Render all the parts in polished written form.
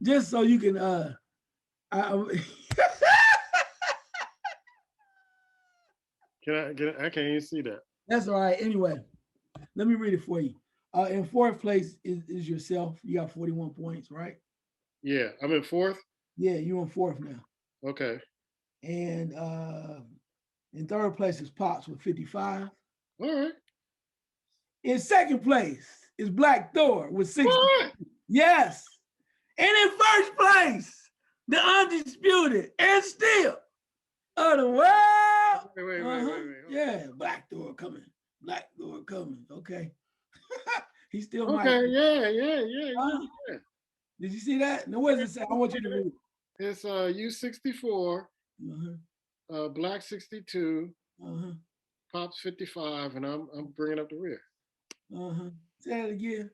just so you can I can't even see that. that's all right. Anyway, let me read it for you. In fourth place is yourself. You got 41 points, right? Yeah, I'm in fourth. Yeah, you in fourth now. Okay. And in third place is Pops with 55. All right. In second place is Black Thor with 60. What? Yes. And in first place, the undisputed and still of the world. Uh-huh. Wait. Yeah, Black Thor coming. Black Thor coming. Okay. He still might. Okay. Yeah. Yeah. Did you see that? Now, what does it say? I want you to read it. It's U64, Uh-huh. Black 62, Uh-huh. Pops 55, and I'm bringing up the rear. Uh-huh. Say that again.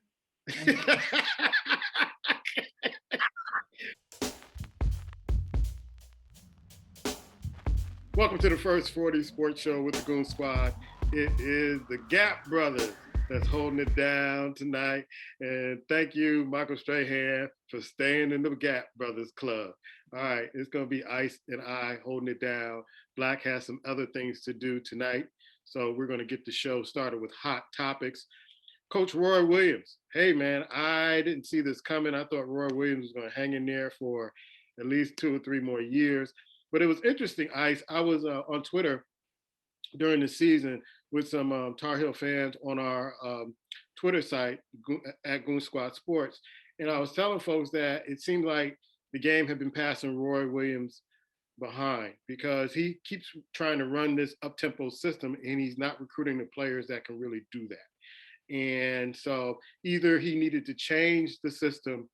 Welcome to the First 40 Sports Show with the Goon Squad. It is the Gap Brothers that's holding it down tonight. And thank you, Michael Strahan, for staying in the Gap Brothers Club. All right, it's going to be Ice and I holding it down. Black has some other things to do tonight. So we're going to get the show started with hot topics. Coach Roy Williams. Hey, man, I didn't see this coming. I thought Roy Williams was going to hang in there for at least 2 or 3 more years. But it was interesting, Ice. I was on Twitter during the season with some Tar Heel fans on our Twitter site at Goon Squad Sports. And I was telling folks that it seemed like the game had been passing Roy Williams behind because he keeps trying to run this up-tempo system and he's not recruiting the players that can really do that. And so either he needed to change the system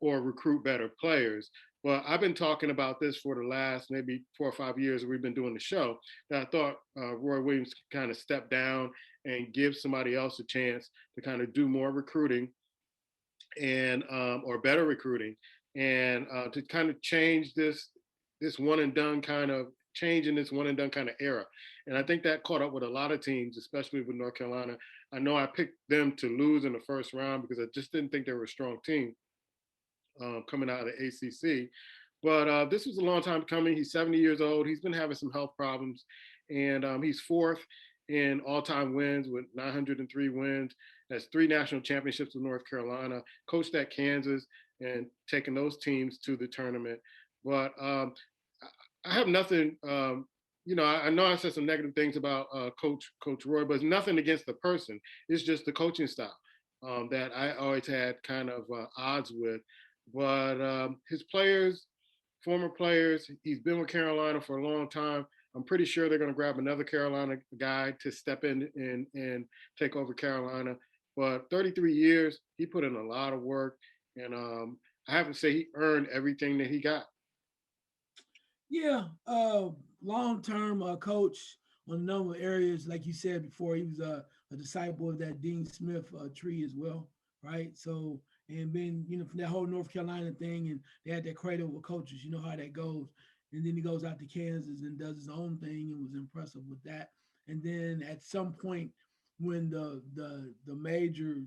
or recruit better players. Well, I've been talking about this for the last maybe 4 or 5 years we've been doing the show, that I thought Roy Williams could kind of step down and give somebody else a chance to kind of do more recruiting and or better recruiting and to kind of change this one and done kind of change in this one and done kind of era. And I think that caught up with a lot of teams, especially with North Carolina. I know I picked them to lose in the first round because I just didn't think they were a strong team coming out of the ACC. But this was a long time coming. He's 70 years old. He's been having some health problems, and he's fourth in all-time wins with 903 wins. That's 3 national championships with North Carolina. Coached at Kansas and taken those teams to the tournament. But I have nothing. I know I said some negative things about Coach Roy, but it's nothing against the person. It's just the coaching style that I always had kind of odds with. But his players, former players, he's been with Carolina for a long time. I'm pretty sure they're going to grab another Carolina guy to step in and take over Carolina. But 33 years, he put in a lot of work, and I have to say he earned everything that he got. Yeah, long-term coach on a number of areas. Like you said before, he was a disciple of that Dean Smith tree as well, right? So, and being, from that whole North Carolina thing, and they had that cradle with coaches, you know how that goes. And then he goes out to Kansas and does his own thing and was impressive with that. And then at some point, when the major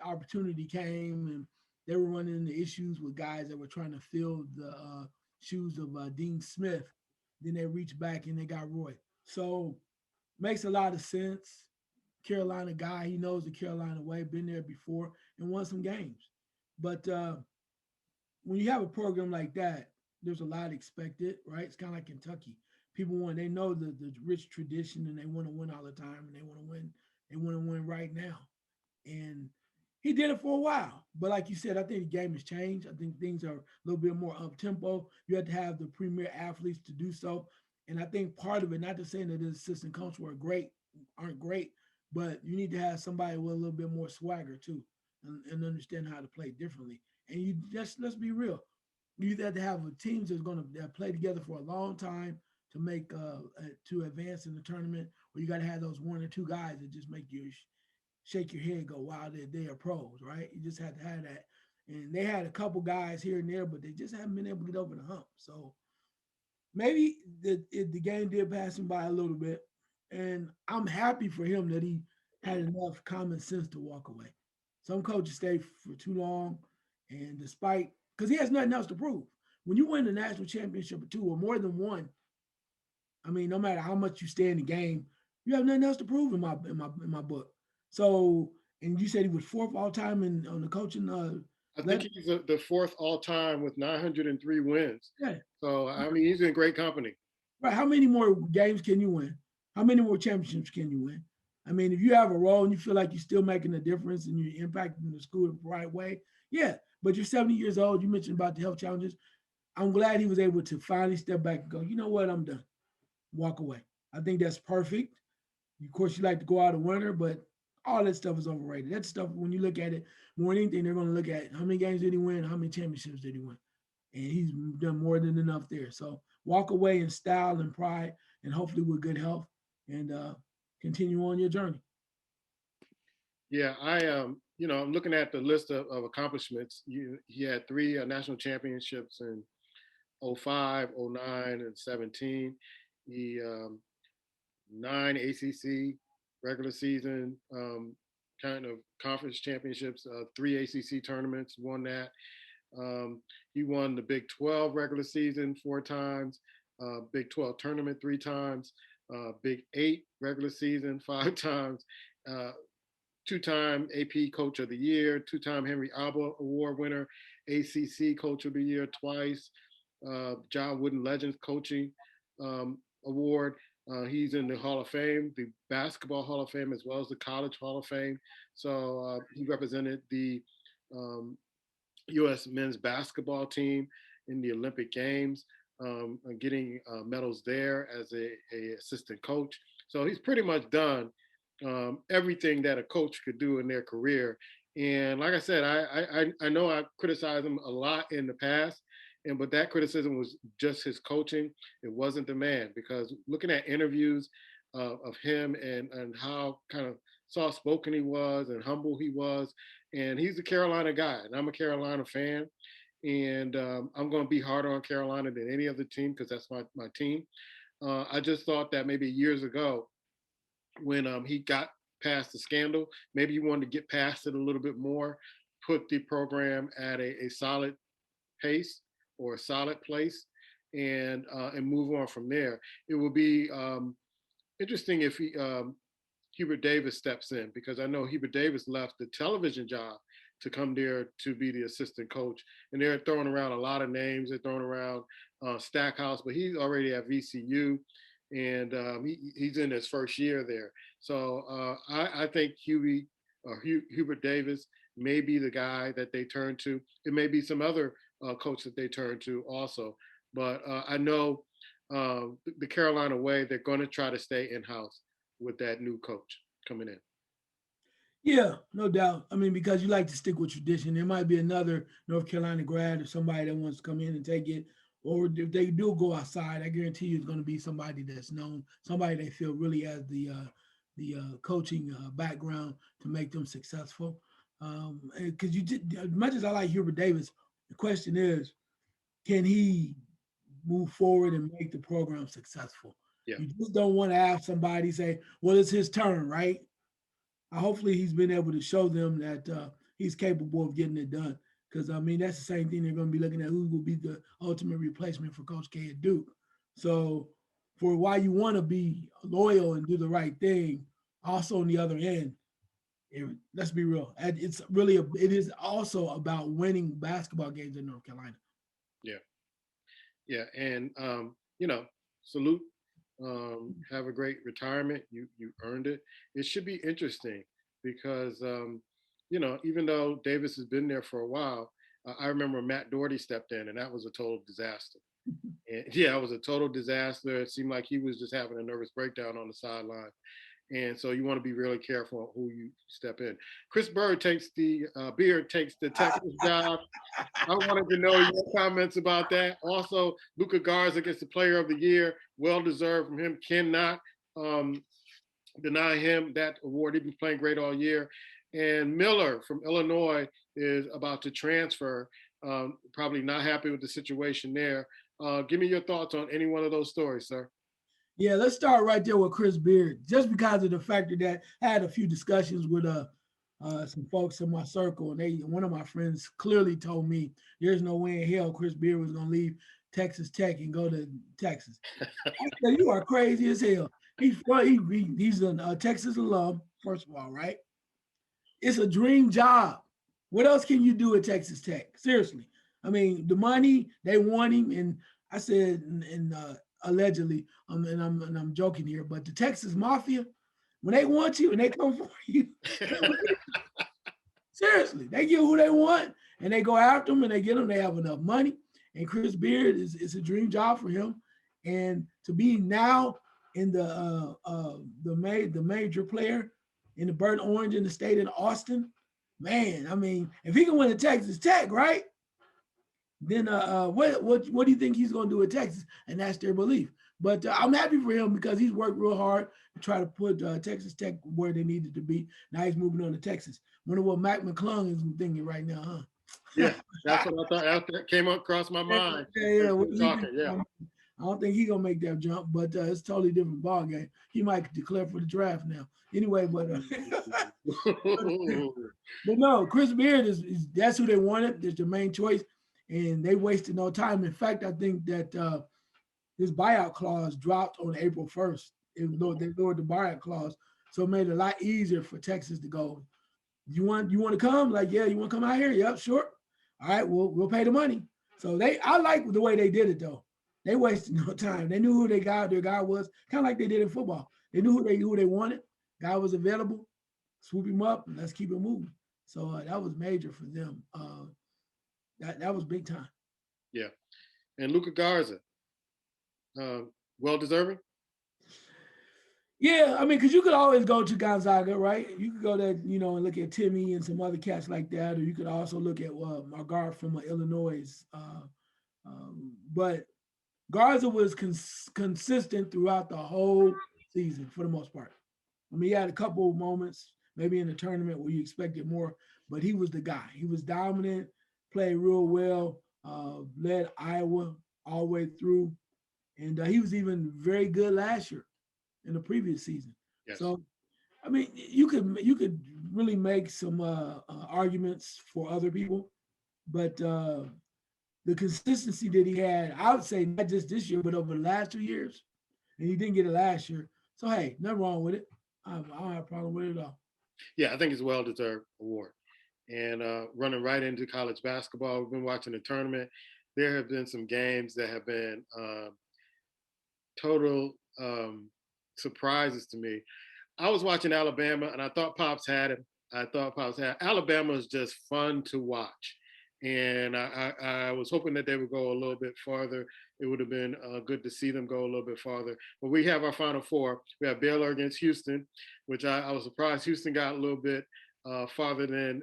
opportunity came and they were running into issues with guys that were trying to fill the shoes of Dean Smith. Then they reached back and they got Roy. So makes a lot of sense. Carolina guy, he knows the Carolina way, been there before and won some games. But when you have a program like that, there's a lot expected, right? It's kind of like Kentucky. People they know the rich tradition and they want to win all the time and they want to win right now. And he did it for a while. But like you said, I think the game has changed. I think things are a little bit more up tempo. You have to have the premier athletes to do so. And I think part of it, not to say that his assistant coach aren't great, but you need to have somebody with a little bit more swagger too, and understand how to play differently. And you just let's be real, you have to have teams that's going to play together for a long time to make to advance in the tournament. Or you got to have those 1 or 2 guys that just make you shake your head, go, wow, they are pros, right? You just had to have that. And they had a couple guys here and there, but they just haven't been able to get over the hump. So maybe the game did pass him by a little bit. And I'm happy for him that he had enough common sense to walk away. Some coaches stay for too long. And despite because he has nothing else to prove. When you win the national championship or two or more than one, I mean, no matter how much you stay in the game, you have nothing else to prove in my book. So, and you said he was fourth all time in on the coaching. I think he's the fourth all time with 903 wins. Yeah, So I mean, he's in great company. right. How many more games can you win? How many more championships can you win? I mean, if you have a role and you feel like you're still making a difference and you're impacting the school the right way, yeah. But you're 70 years old. You mentioned about the health challenges. I'm glad he was able to finally step back and go, you know what, I'm done. Walk away. I think that's perfect. Of course, you like to go out a winner, but all that stuff is overrated. That stuff, when you look at it, more than anything, they're going to look at how many games did he win, how many championships did he win. And he's done more than enough there. So walk away in style and pride, and hopefully with good health, and continue on your journey. Yeah, I'm looking at the list of accomplishments. He had three national championships in '05, '09, and 17. He 9 ACC regular season kind of conference championships, three ACC tournaments, won that. He won the Big 12 regular season 4 times, Big 12 tournament 3 times, Big 8 regular season 5 times, uh, 2-time AP Coach of the Year, 2-time Henry Alba Award winner, ACC Coach of the Year twice, John Wooden Legends Coaching Award. He's in the Hall of Fame, the Basketball Hall of Fame, as well as the College Hall of Fame. So he represented the U.S. men's basketball team in the Olympic Games, getting medals there as a assistant coach. So he's pretty much done everything that a coach could do in their career. And like I said, I know I criticized him a lot in the past, but that criticism was just his coaching. It wasn't the man, because looking at interviews of him and how kind of soft spoken he was and humble he was, and he's a Carolina guy, and I'm a Carolina fan, and I'm going to be harder on Carolina than any other team because that's my team. I just thought that maybe years ago, when he got past the scandal, maybe he wanted to get past it a little bit more, put the program at a solid pace or a solid place, and move on from there. It will be interesting if Hubert Davis steps in, because I know Hubert Davis left the television job to come there to be the assistant coach, and they're throwing around a lot of names. They're throwing around Stackhouse, but he's already at VCU, and he's in his first year there. So I think Hubert Davis may be the guy that they turn to. It may be some other coach that they turn to also, but I know the Carolina way, they're going to try to stay in-house with that new coach coming in. Yeah, no doubt. I mean, because you like to stick with tradition. There might be another North Carolina grad or somebody that wants to come in and take it. Or if they do go outside, I guarantee you it's going to be somebody that's known, somebody they feel really has the coaching background to make them successful. Because you did, as much as I like Hubert Davis, the question is, can he move forward and make the program successful? Yeah. You just don't want to have somebody say, "Well, it's his turn," right? Hopefully he's been able to show them that he's capable of getting it done. Because I mean, that's the same thing they're going to be looking at: who will be the ultimate replacement for Coach K at Duke. So, for why you want to be loyal and do the right thing, also on the other end, let's be real, it is also about winning basketball games in North Carolina. Yeah, yeah, and salute. Have a great retirement. You earned it. It should be interesting because even though Davis has been there for a while, I remember Matt Doherty stepped in, and that was a total disaster. And yeah, it was a total disaster. It seemed like he was just having a nervous breakdown on the sideline. And so you want to be really careful on who you step in. Chris Beard takes the Texas job. I wanted to know your comments about that. Also, Luka Garza gets the Player of the Year, well deserved from him. Cannot deny him that award. He's been playing great all year. And Miller from Illinois is about to transfer. Probably not happy with the situation there. Give me your thoughts on any one of those stories, sir. Yeah, let's start right there with Chris Beard, just because of the factor that I had a few discussions with some folks in my circle, and one of my friends clearly told me there's no way in hell Chris Beard was gonna leave Texas Tech and go to Texas. I said, you are crazy as hell. He's a Texas alum, first of all, right? It's a dream job. What else can you do at Texas Tech? Seriously. I mean, the money, they want him. And I said, and allegedly, and I'm joking here, but the Texas Mafia, when they want you and they come for you, seriously, they get who they want and they go after them and they get them. They have enough money. And Chris Beard is a dream job for him. And to be now in the major player in the burnt orange in the state of Austin, man, I mean, if he can win at Texas Tech, right? Then what do you think he's going to do at Texas? And that's their belief. But I'm happy for him because he's worked real hard to try to put Texas Tech where they needed to be. Now he's moving on to Texas. Wonder what Mac McClung is thinking right now, huh? Yeah, that's what I thought. After it came across my mind. Yeah. I don't think he's gonna make that jump, but it's a totally different ball game. He might declare for the draft now. Anyway, but no, Chris Beard is that's who they wanted. That's their main choice, and they wasted no time. In fact, I think that this buyout clause dropped on April 1st. They lowered the buyout clause, so it made it a lot easier for Texas to go. You want to come? Like, yeah, you want to come out here? Yep, sure. All right, we'll pay the money. So I like the way they did it though. They wasted no time. They knew who their guy was, kind of like they did in football. They knew who they wanted. Guy was available. Swoop him up and let's keep it moving. So that was major for them. That was big time. Yeah, and Luka Garza, well deserving. Yeah, I mean, because you could always go to Gonzaga, right? You could go there, and look at Timmy and some other cats like that, or you could also look at my guard from Illinois. But Garza was consistent throughout the whole season for the most part. I mean, he had a couple of moments, maybe in the tournament where you expected more, but he was the guy. He was dominant, played real well, led Iowa all the way through, and he was even very good last year in the previous season. Yes. So, I mean, you could really make some arguments for other people, but the consistency that he had, I would say not just this year, but over the last 2 years, and he didn't get it last year. So, hey, nothing wrong with it. I don't have a problem with it at all. Yeah, I think it's a well-deserved award. And running right into college basketball, we've been watching the tournament. There have been some games that have been total surprises to me. I was watching Alabama, and I thought Pops had him. Alabama is just fun to watch. And I was hoping that they would go a little bit farther. It would have been good to see them go a little bit farther. But we have our Final Four. We have Baylor against Houston, which I was surprised Houston got a little bit farther than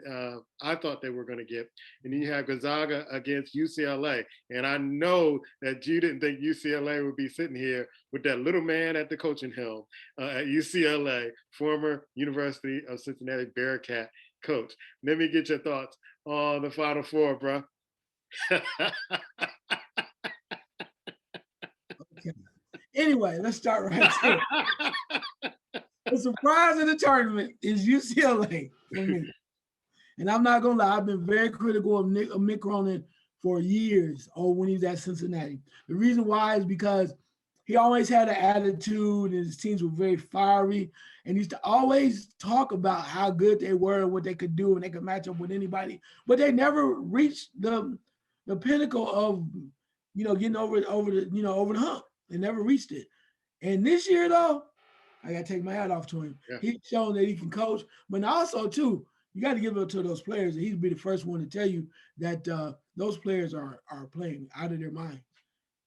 I thought they were going to get. And then you have Gonzaga against UCLA. And I know that you didn't think UCLA would be sitting here with that little man at the coaching helm at UCLA, former University of Cincinnati Bearcat coach. Let me get your thoughts on the Final Four, bro. Okay. Anyway, let's start right here. The surprise of the tournament is UCLA for me. And I'm not going to lie, I've been very critical of Mick Cronin for years, when he was at Cincinnati. The reason why is because he always had an attitude and his teams were very fiery. And he used to always talk about how good they were and what they could do and they could match up with anybody. But they never reached the pinnacle of, getting over the hump. They never reached it. And this year, though, I got to take my hat off to him. Yeah. He's shown that he can coach. But also, too, you got to give it to those players. And he'd be the first one to tell you that those players are playing out of their mind.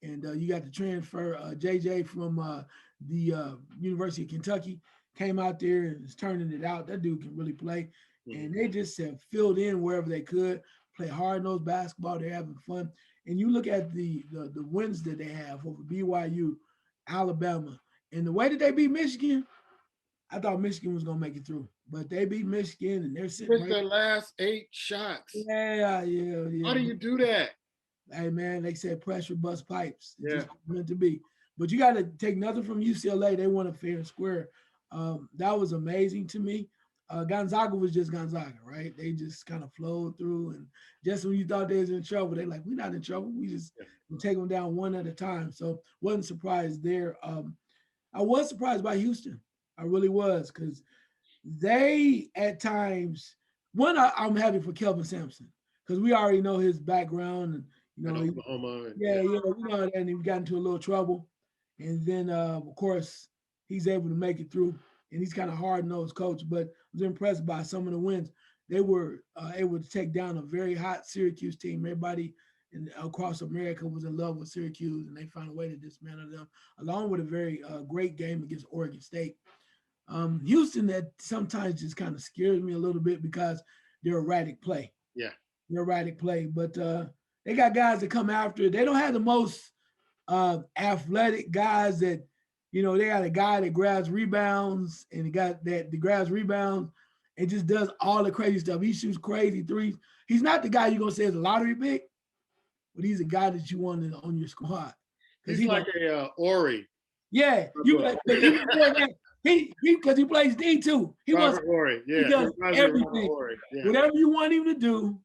And you got the transfer, JJ from the University of Kentucky came out there and is turning it out. That dude can really play. Mm-hmm. And they just have filled in wherever they could, play hard-nosed basketball. They're having fun. And you look at the wins that they have over BYU, Alabama, and the way that they beat Michigan, I thought Michigan was going to make it through. But they beat Michigan, and they're sitting with their last 8 shots. Yeah. How do you do that? Hey, man, they said pressure bust pipes. It's yeah. just meant to be. But you got to take nothing from UCLA. They won a fair and square. That was amazing to me. Gonzaga was just Gonzaga, right? They just kind of flowed through, and just when you thought they was in trouble, they like, we're not in trouble. We just will take them down one at a time. So wasn't surprised there. I was surprised by Houston. I really was, because they at times, I'm happy for Kelvin Sampson, because we already know his background, and At Oklahoma. we know that, and he got into a little trouble, and then of course he's able to make it through, and he's kind of hard nosed coach, but I was impressed by some of the wins. They were able to take down a very hot Syracuse team. Everybody across America was in love with Syracuse, and they found a way to dismantle them, along with a very great game against Oregon State. Houston, that sometimes just kind of scares me a little bit because they're erratic play. Yeah. They're erratic play, but they got guys that come after it. They don't have the most athletic guys that, they got a guy that grabs rebounds, and he got that grabs rebounds and just does all the crazy stuff. He shoots crazy threes. He's not the guy you're going to say is a lottery pick, but he's a guy that you want on your squad. He's like a Ori. Yeah, you like because he plays D too. He does everything. Yeah. Whatever you want him to do,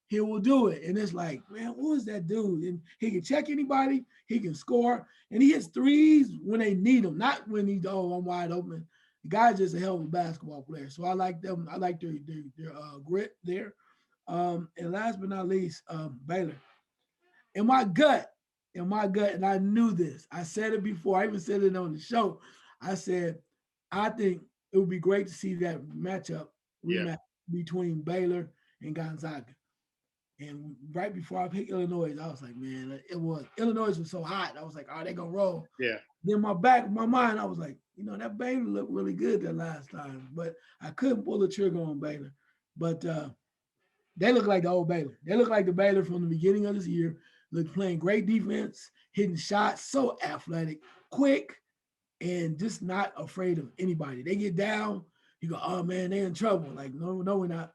he will do it. And it's like, man, who is that dude? And he can check anybody, he can score, and he hits threes when they need him, not when he's I'm wide open. The guy's just a hell of a basketball player. So I like them. I like their grit there. And last but not least, Baylor. In my gut, and I knew this. I said it before. I even said it on the show. I said, I think it would be great to see that rematch between Baylor and Gonzaga. And right before I picked Illinois, I was like, man, Illinois was so hot. I was like, oh, they gonna roll. Yeah. Then my mind, I was like, that Baylor looked really good that last time, but I couldn't pull the trigger on Baylor. But they look like the old Baylor. They look like the Baylor from the beginning of this year. Look, playing great defense, hitting shots, so athletic, quick, and just not afraid of anybody. They get down, you go, oh man, they're in trouble. Like, no, we're not.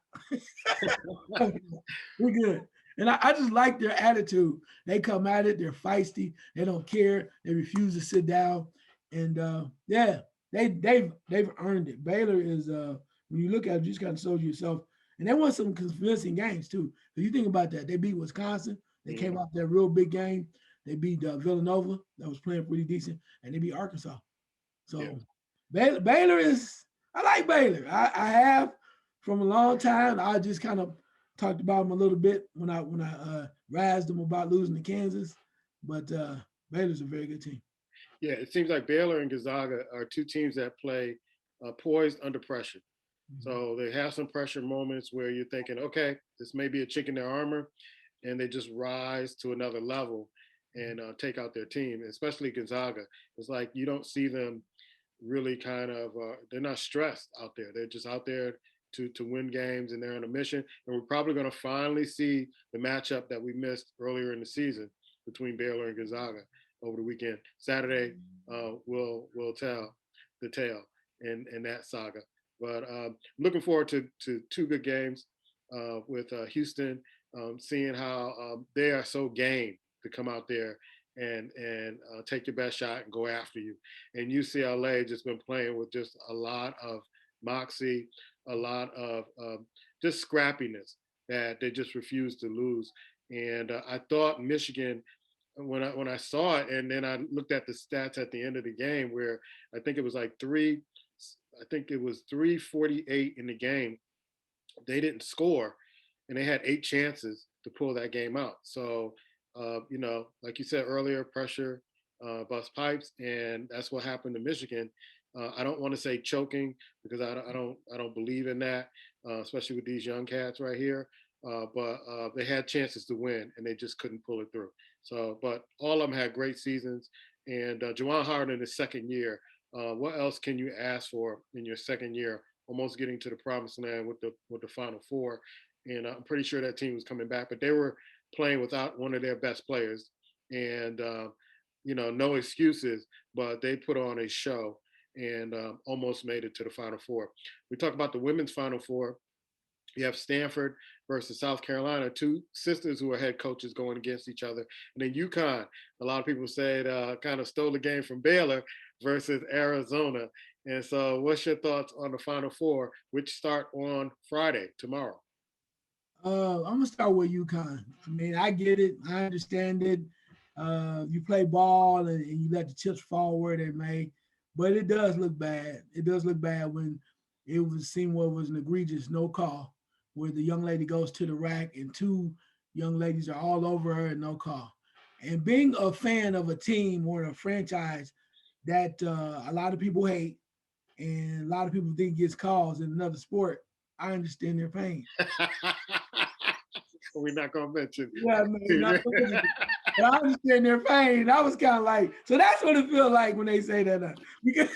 We're good. And I just like their attitude. They come at it, they're feisty, they don't care, they refuse to sit down. And they've earned it. Baylor is when you look at it, you just kind of showed yourself. And they won some convincing games too. If you think about that, they beat Wisconsin. They came off that real big game. They beat Villanova, that was playing pretty decent, and they beat Arkansas. So Baylor is, I like Baylor. I have from a long time. I just kind of talked about them a little bit when I razzed them about losing to Kansas. But Baylor's a very good team. Yeah, it seems like Baylor and Gonzaga are two teams that play poised under pressure. Mm-hmm. So they have some pressure moments where you're thinking, okay, this may be a chink in their armor, and they just rise to another level and take out their team, especially Gonzaga. It's like you don't see them really kind of, they're not stressed out there. They're just out there to win games, and they're on a mission. And we're probably going to finally see the matchup that we missed earlier in the season between Baylor and Gonzaga over the weekend. Saturday will tell the tale in that saga. But looking forward to two good games with Houston, seeing how they are so game to come out there and take your best shot and go after you. And UCLA just been playing with just a lot of moxie, a lot of just scrappiness that they just refuse to lose. And I thought Michigan, when I saw it, and then I looked at the stats at the end of the game, where I think it was like 3:48 in the game. They didn't score, and they had 8 chances to pull that game out. So, like you said earlier, pressure bust pipes, and that's what happened to Michigan. I don't want to say choking, because I don't believe in that, especially with these young cats right here. But they had chances to win, and they just couldn't pull it through. So, but all of them had great seasons. And Juwan Howard in his second year, what else can you ask for in your second year? Almost getting to the promised land with the Final Four, and I'm pretty sure that team was coming back, but they were playing without one of their best players, and no excuses, but they put on a show and almost made it to the Final Four. We talk about the women's Final Four. You have Stanford versus South Carolina, two sisters who are head coaches going against each other. And then UConn, a lot of people said kind of stole the game from Baylor versus Arizona. And so what's your thoughts on the Final Four, which start on Friday, tomorrow? I'm gonna start with UConn. I mean, I get it, I understand it. You play ball and you let the chips fall where they may, but it does look bad. It does look bad when it was seen what was an egregious no call, where the young lady goes to the rack and two young ladies are all over her and no call. And being a fan of a team or a franchise that a lot of people hate and a lot of people think gets calls in another sport, I understand their pain. We're not gonna mention. Yeah, man. But I understand their pain. I was kind of like, so that's what it feels like when they say that. Because,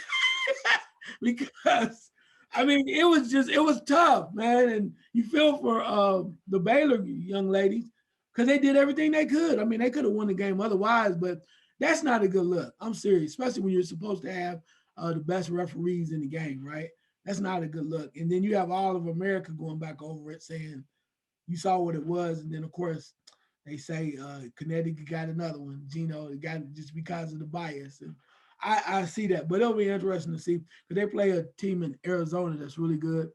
because I mean, it was tough, man. And you feel for the Baylor young ladies because they did everything they could. I mean, they could have won the game otherwise, but that's not a good look. I'm serious, especially when you're supposed to have the best referees in the game, right? That's not a good look. And then you have all of America going back over it saying, you saw what it was, and then of course they say Connecticut got another one. Gino got it just because of the bias, and I see that. But it'll be interesting to see because they play a team in Arizona that's really good.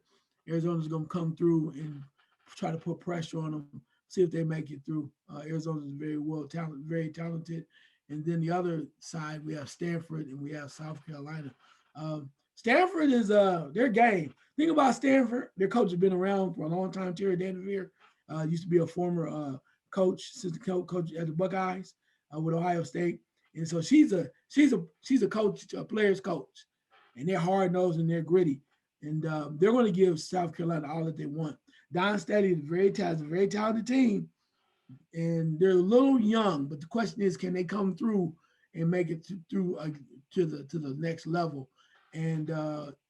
Arizona's gonna come through and try to put pressure on them, see if they make it through. Arizona's very talented. And then the other side we have Stanford and we have South Carolina. Stanford is their game. Think about Stanford. Their coach has been around for a long time. Terry Danvere used to be a former coach, assistant coach at the Buckeyes with Ohio State, and so she's a coach, a player's coach, and they're hard nosed and they're gritty, and they're going to give South Carolina all that they want. Don Steady is a very talented team, and they're a little young, but the question is, can they come through and make it through to the next level? And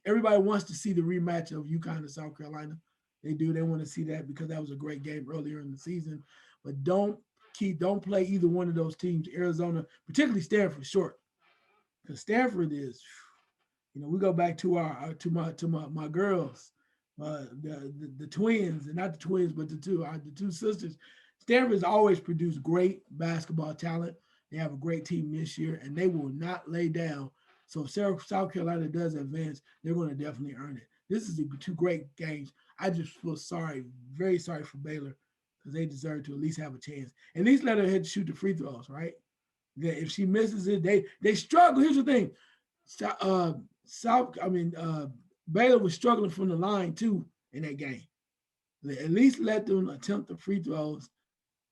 everybody wants to see the rematch of UConn and South Carolina. They do. They want to see that because that was a great game earlier in the season. But don't play either one of those teams. Arizona, particularly Stanford, short because Stanford is. We go back to my girls, the twins, and not the twins, but the two sisters. Stanford's always produced great basketball talent. They have a great team this year, and they will not lay down. So if South Carolina does advance, they're going to definitely earn it. This is two great games. I just feel very sorry for Baylor because they deserve to at least have a chance. At least let her hit shoot the free throws, right? If she misses it, they struggle. Here's the thing: Baylor was struggling from the line too in that game. At least let them attempt the free throws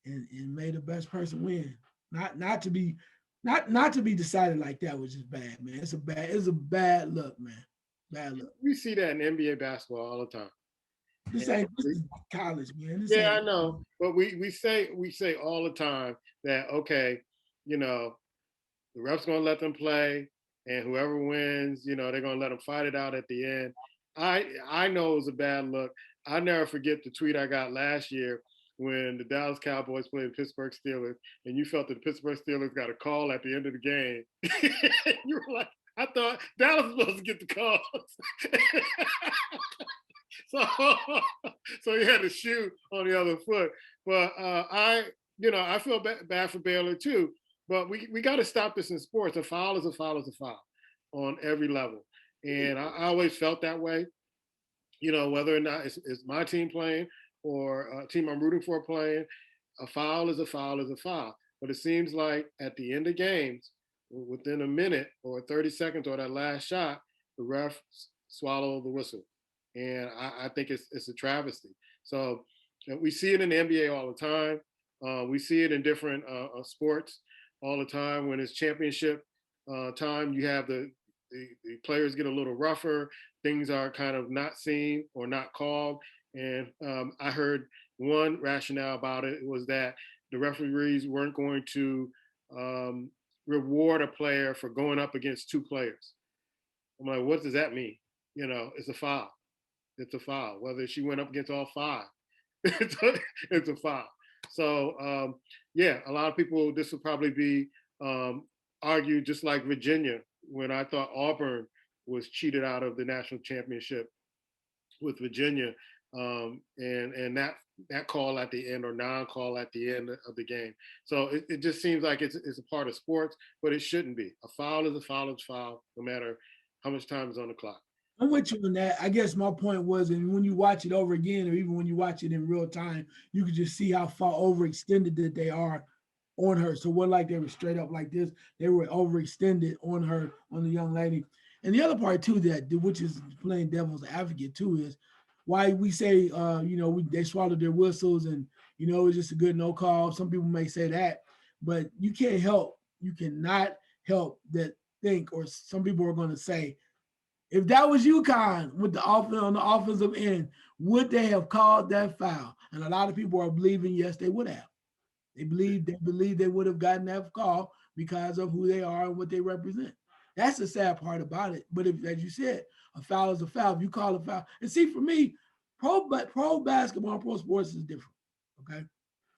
and may the best person win. Not to be not to be decided like that, which is bad, man. It's a bad look, man. Bad look. We see that in NBA basketball all the time. This is college, man. I know, but we say all the time that okay, the ref's gonna let them play, and whoever wins, they're gonna let them fight it out at the end. I know it was a bad look. I never forget the tweet I got last year when the Dallas Cowboys played the Pittsburgh Steelers, and you felt that the Pittsburgh Steelers got a call at the end of the game. You were like, I thought Dallas was supposed to get the calls. So he had to shoot on the other foot. But I feel bad for Baylor too. But we got to stop this in sports. A foul is a foul is a foul on every level. And I always felt that way. Whether or not it's my team playing or a team I'm rooting for playing, a foul is a foul is a foul. But it seems like at the end of games, within a minute or 30 seconds or that last shot, the ref swallow the whistle. And I think it's a travesty. So we see it in the NBA all the time. We see it in different sports all the time. When it's championship time, you have the players get a little rougher. Things are kind of not seen or not called. And I heard one rationale about it was that the referees weren't going to reward a player for going up against two players. I'm like, what does that mean? It's a foul. It's a foul. Whether she went up against all five, it's a foul. So, a lot of people, this will probably be argued just like Virginia, when I thought Auburn was cheated out of the national championship with Virginia, and that call at the end or non-call at the end of the game. So it just seems like it's a part of sports, but it shouldn't be. A foul is a foul is a foul, no matter how much time is on the clock. I'm with you on that. I guess my point was, and when you watch it over again, or even when you watch it in real time, you can just see how far overextended that they are on her. So what like they were straight up like this, they were overextended on her, on the young lady. And the other part too, that which is playing devil's advocate too, is why we say they swallowed their whistles and it was just a good no call. Some people may say that, but you cannot help that think, or some people are going to say, if that was UConn with the offense on the offensive end, would they have called that foul? And a lot of people are believing yes, they would have. They believe they would have gotten that call because of who they are and what they represent. That's the sad part about it. But if, as you said, a foul is a foul. If you call a foul, and see, for me, pro basketball, pro sports is different. Okay,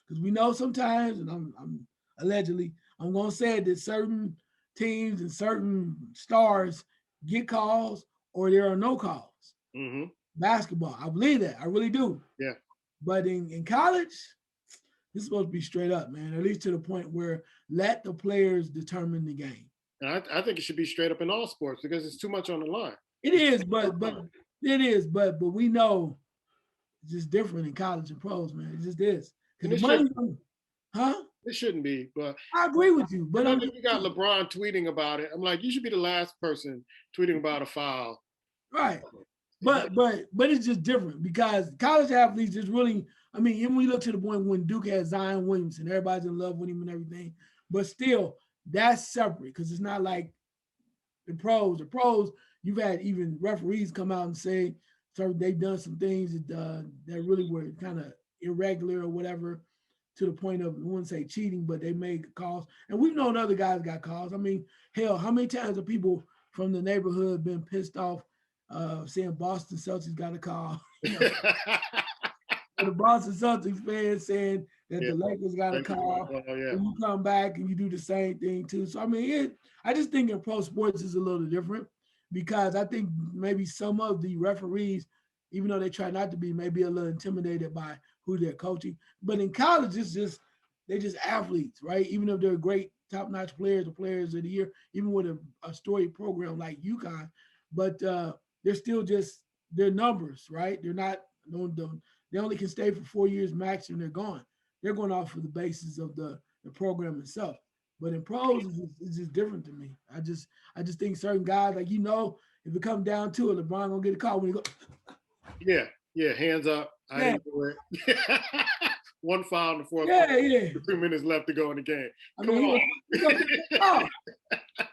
because we know sometimes, and I'm allegedly, I'm gonna say that certain teams and certain stars get calls or there are no calls. Mm-hmm. Basketball, I believe that, I really do. Yeah. But in college, this is supposed to be straight up, man. At least to the point where let the players determine the game. And I think it should be straight up in all sports because it's too much on the line. It is, but we know it's just different in college and pros, man. It just is. Because the money, huh? It shouldn't be, but I agree with you. But then you got LeBron tweeting about it. I'm like, you should be the last person tweeting about a foul. Right. But it's just different because college athletes just really, I mean, even we look to the point when Duke had Zion Williamson, everybody's in love with him and everything. But still, that's separate because it's not like the pros. The pros, you've had even referees come out and say they've done some things that really were kind of irregular or whatever, to the point of, I wouldn't say cheating, but they made calls. And we've known other guys got calls. I mean, hell, how many times have people from the neighborhood been pissed off saying Boston Celtics got a call? The Boston Celtics fans saying that the Lakers got a call. And you come back and you do the same thing too. So I mean, I just think in pro sports is a little different because I think maybe some of the referees, even though they try not to be, maybe a little intimidated by who they're coaching. But in college, it's just they're just athletes, right? Even if they're great, top-notch players or players of the year, even with a storied program like UConn, but they're still just they're numbers, right? They're not they only can stay for 4 years max and they're gone. They're going off of the basis of the program itself. But in pros, it's just different to me. I just think certain guys, like, if it comes down to it, LeBron gonna get a call when he go. Yeah, hands up. I didn't do it. One foul in the fourth. Yeah. 2 minutes left to go in the game. Come on.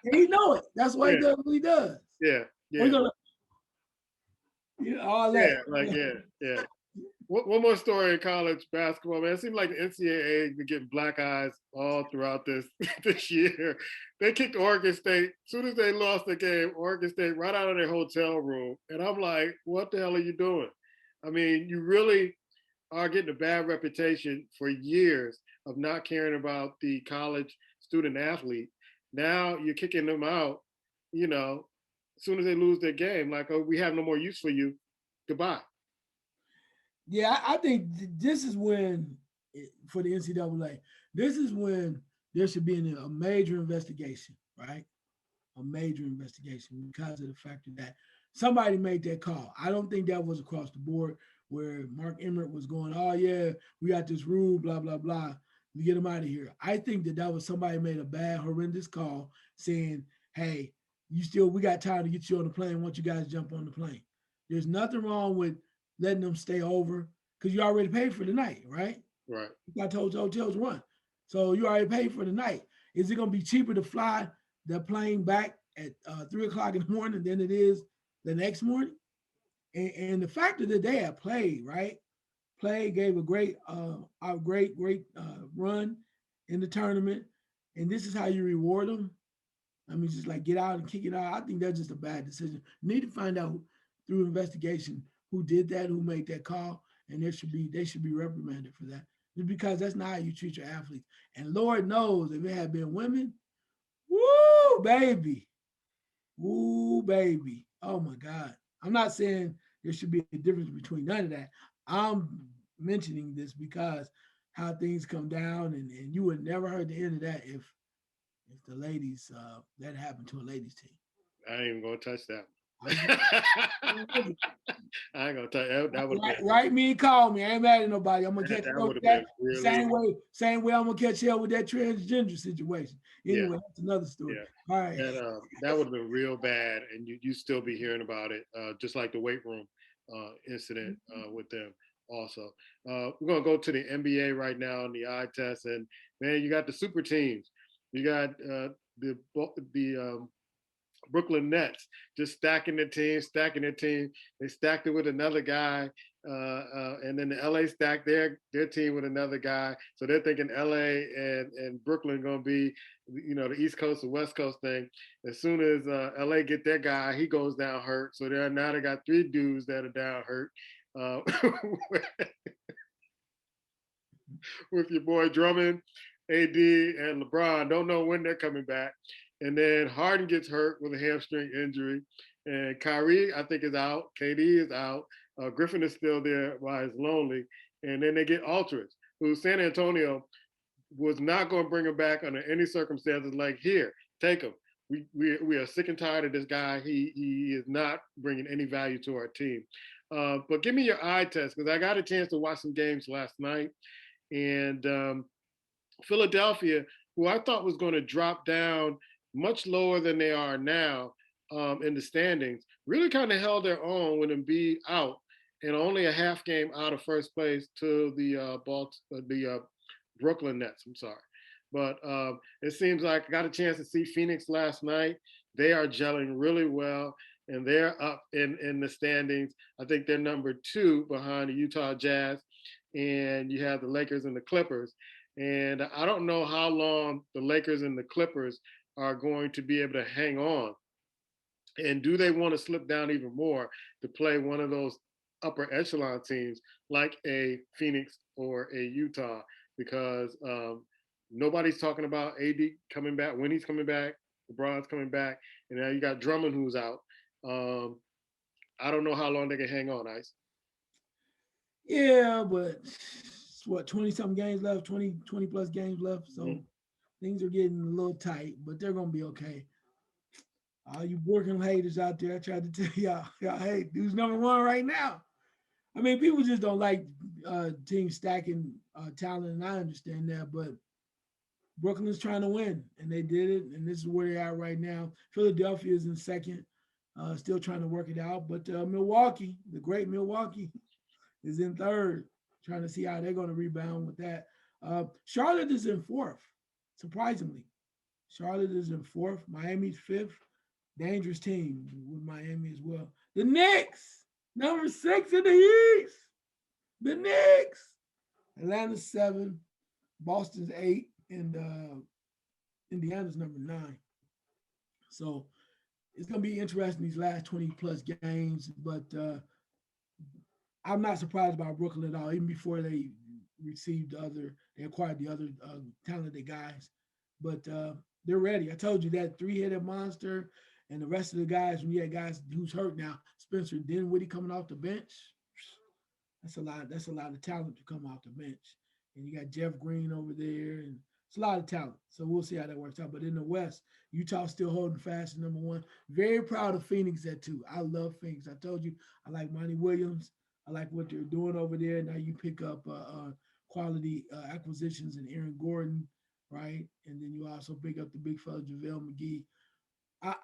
And he know it. That's why he does what he does. Yeah. All that. Yeah. One more story in college basketball, man. It seemed like the NCAA been getting black eyes all throughout this year. They kicked Oregon State. As soon as they lost the game, Oregon State right out of their hotel room. And I'm like, what the hell are you doing? I mean, you really are getting a bad reputation for years of not caring about the college student athlete. Now you're kicking them out, as soon as they lose their game, like, oh, we have no more use for you. Goodbye. Yeah, I think this is when, for the NCAA, this is when there should be a major investigation, right? A major investigation because of the fact that somebody made that call. I don't think that was across the board where Mark Emmert was going, oh, yeah, we got this rule, blah, blah, blah. We get him out of here. I think that was somebody made a bad, horrendous call saying, hey, we got time to get you on the plane once you guys jump on the plane. There's nothing wrong with letting them stay over because you already paid for the night, right? Right. You got told hotels run. So you already paid for the night. Is it going to be cheaper to fly the plane back at 3 o'clock in the morning than it is the next morning? And the factor that they had played, right? Gave a great run in the tournament. And this is how you reward them. I mean, just like get out and kick it out. I think that's just a bad decision. You need to find out through investigation who did that, who made that call, and they should be reprimanded for that. Just because that's not how you treat your athletes. And Lord knows if it had been women, woo, baby. Woo, baby. Oh my God. I'm not saying there should be a difference between none of that. I'm mentioning this because how things come down, and you would never heard the end of that if the ladies that happened to a ladies team. I ain't even gonna touch that. I I ain't gonna touch that. That would have been. write me and call me. I ain't mad at nobody. I'm gonna catch That up would with have that been really. same way I'm gonna catch up with that transgender situation. Yeah. Anyway, that's another story. Yeah. All right. That would have been real bad, and you still be hearing about it, just like the weight room incident with them. Also, we're gonna go to the NBA right now on the eye test, and man, you got the super teams. You got the Brooklyn Nets just stacking their team, stacking their team. They stacked it with another guy, and then the LA stacked their team with another guy. So they're thinking LA and Brooklyn going to be, the East Coast or West Coast thing. As soon as LA get their guy, he goes down hurt. So now they got three dudes that are down hurt. With your boy Drummond, AD, and LeBron. Don't know when they're coming back. And then Harden gets hurt with a hamstring injury. And Kyrie, I think, is out. KD is out. Griffin is still there while he's lonely. And then they get Aldridge, who San Antonio was not going to bring him back under any circumstances. Like, here, take him. We are sick and tired of this guy. He is not bringing any value to our team. But give me your eye test, because I got a chance to watch some games last night. And Philadelphia, who I thought was going to drop down much lower than they are now in the standings, really kind of held their own with Embiid out and only a half game out of first place to the Brooklyn Nets. I'm sorry. But it seems like I got a chance to see Phoenix last night. They are gelling really well, and they're up in the standings. I think they're number 2 behind the Utah Jazz, and you have the Lakers and the Clippers. And I don't know how long the Lakers and the Clippers are going to be able to hang on. And do they want to slip down even more to play one of those upper echelon teams like a Phoenix or a Utah? Because nobody's talking about AD coming back, when he's coming back, LeBron's coming back, and now you got Drummond who's out. I don't know how long they can hang on, Ice. Yeah, but what, 20-something games left, 20 plus games left. So things are getting a little tight, but they're going to be okay. All you Brooklyn haters out there, I tried to tell y'all, hey, dude's number 1 right now. I mean, people just don't like teams stacking talent, and I understand that, but Brooklyn's trying to win, and they did it, and this is where they are right now. Philadelphia is in second, still trying to work it out, but Milwaukee, the great Milwaukee, is in third, trying to see how they're going to rebound with that. Charlotte is in fourth, surprisingly. Charlotte is in fourth. Miami's fifth. Dangerous team with Miami as well. The Knicks, number 6 in the East. The Knicks. Atlanta's 7. Boston's 8. And Indiana's number 9. So it's going to be interesting these last 20 plus games. But I'm not surprised by Brooklyn at all, even before they acquired the other talented guys. But they're ready. I told you that 3-headed monster and the rest of the guys, when you had guys who's hurt now, Spencer Dinwiddie coming off the bench, that's a lot of talent to come off the bench. And you got Jeff Green over there, and it's a lot of talent. So we'll see how that works out. But in the West, Utah's still holding fast at number 1. Very proud of Phoenix at 2. I love Phoenix. I told you I like Monty Williams. I like what they're doing over there. Now you pick up quality acquisitions in Aaron Gordon, right? And then you also pick up the big fella JaVale McGee.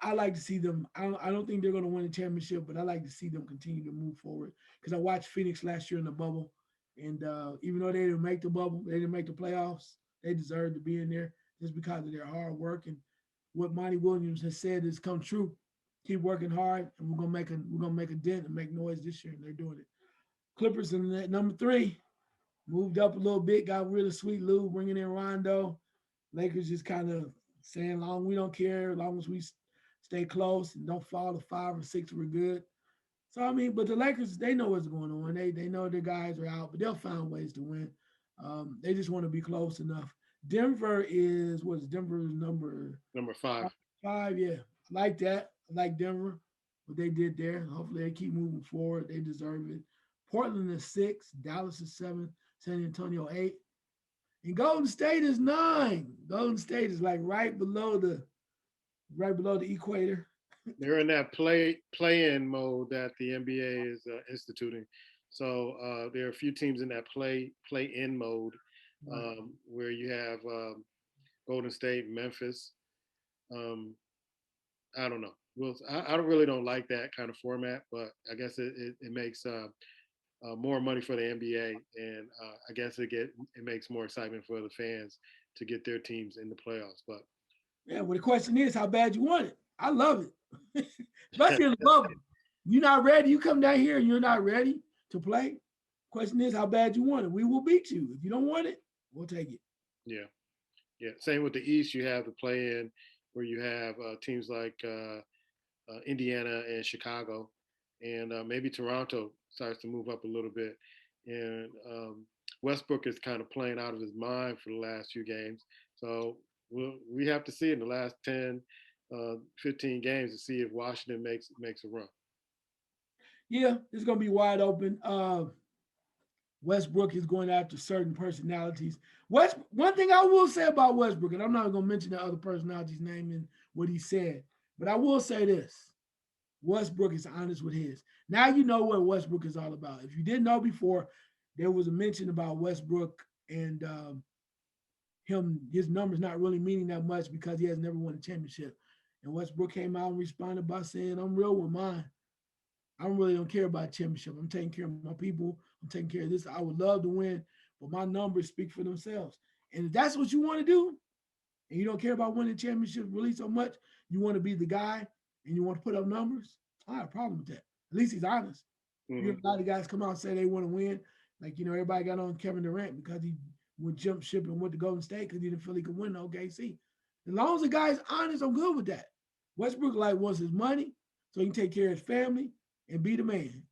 I like to see them. I don't think they're going to win a championship, but I like to see them continue to move forward, because I watched Phoenix last year in the bubble, and even though they didn't make the bubble, they didn't make the playoffs, they deserve to be in there just because of their hard work. And what Monty Williams has said has come true. Keep working hard, and we're gonna make a dent and make noise this year, and they're doing it. Clippers in that number 3, moved up a little bit, got rid of Sweet Lou, bringing in Rondo. Lakers just kind of saying, long we don't care, as long as we stay close and don't fall to 5 or 6, we're good. So I mean, but the Lakers, they know what's going on. They know their guys are out, but they'll find ways to win. They just want to be close enough. Denver's number 5. 5, yeah. I like that. I like Denver, what they did there. Hopefully they keep moving forward. They deserve it. Portland is 6, Dallas is 7, San Antonio 8. And Golden State is 9. Golden State is like right below the equator. They're in that play-in mode that the NBA is instituting. So there are a few teams in that play-in mode Right. where you have Golden State, Memphis. Um, I don't know. Well, I really don't like that kind of format, but I guess it makes more money for the NBA, and I guess it makes more excitement for the fans to get their teams in the playoffs. But Yeah, well, the question is how bad you want it. I love it, especially in the bubble. You're not ready. You come down here and you're not ready to play. Question is how bad you want it. We will beat you. If you don't want it, we'll take it. yeah, yeah. Same with the East. You have the play-in where you have teams like Indiana and Chicago, and maybe Toronto starts to move up a little bit. And Westbrook is kind of playing out of his mind for the last few games. So we have to see in the last 10, 15 games to see if Washington makes a run. Yeah, it's gonna be wide open. Westbrook is going after certain personalities. One thing I will say about Westbrook, and I'm not going to mention the other personality's name and what he said, but I will say this: Westbrook is honest with his. Now you know what Westbrook is all about. If you didn't know before, there was a mention about Westbrook and his numbers not really meaning that much because he has never won a championship. And Westbrook came out and responded by saying, "I'm real with mine. I really don't care about championship. I'm taking care of my people. I'm taking care of this. I would love to win, but my numbers speak for themselves. And if that's what you want to do, and you don't care about winning championships really so much, you want to be the guy and you want to put up numbers, I have a problem with that. At least he's honest. You Mm-hmm. hear a lot of guys come out and say they want to win. Like, everybody got on Kevin Durant because he went jump ship and went to Golden State because he didn't feel he could win OKC. As long as the guy's honest, I'm good with that. Westbrook wants his money so he can take care of his family and be the man.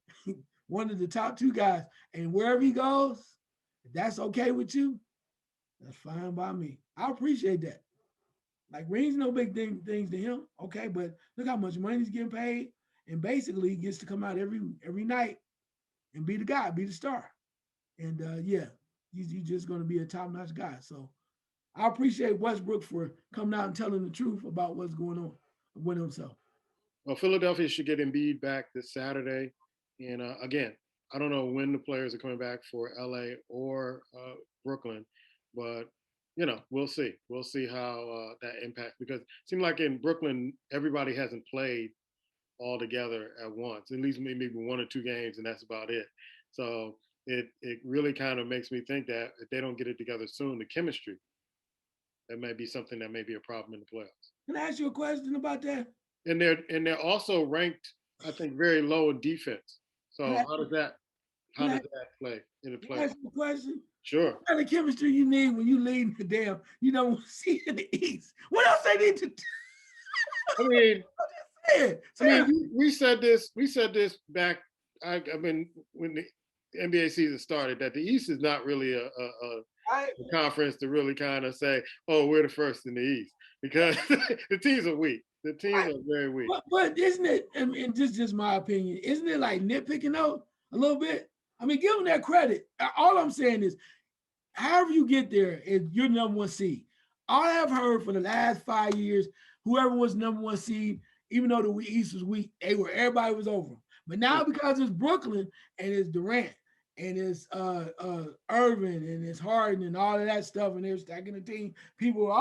One of the top two guys. And wherever he goes, if that's okay with you, that's fine by me. I appreciate that. Like rings no big things to him. Okay, but look how much money he's getting paid. And basically he gets to come out every night and be the guy, be the star. And yeah, he's just gonna be a top-notch guy. So I appreciate Westbrook for coming out and telling the truth about what's going on with himself. Well, Philadelphia should get Embiid back this Saturday, and again, I don't know when the players are coming back for LA or Brooklyn, but we'll see. We'll see how that impacts because it seems like in Brooklyn everybody hasn't played all together at once, at least maybe one or two games, and that's about it. So it really kind of makes me think that if they don't get it together soon, the chemistry that may be something that may be a problem in the playoffs. Can I ask you a question about that? And they're also ranked, I think, very low in defense. Can So I, how can I, does that play in the can I playoffs? ask you a question? Sure. What kind of chemistry you need when you lead the damn, see in the East? What else they need to do? I mean, Say it. we said this. We said this back. I mean, when the NBA season started, that the East is not really a conference to really kind of say, "Oh, we're the first in the East," because the teams are weak. The teams are very weak. But isn't it, and this is just my opinion, isn't it like nitpicking though a little bit? I mean, give them that credit. All I'm saying is, however you get there, you're number one seed. All I've heard for the last 5 years, whoever was number one seed, even though the East was weak, everybody was over them. But now because it's Brooklyn and it's Durant and it's Irvin and it's Harden and all of that stuff, and they're stacking the team, people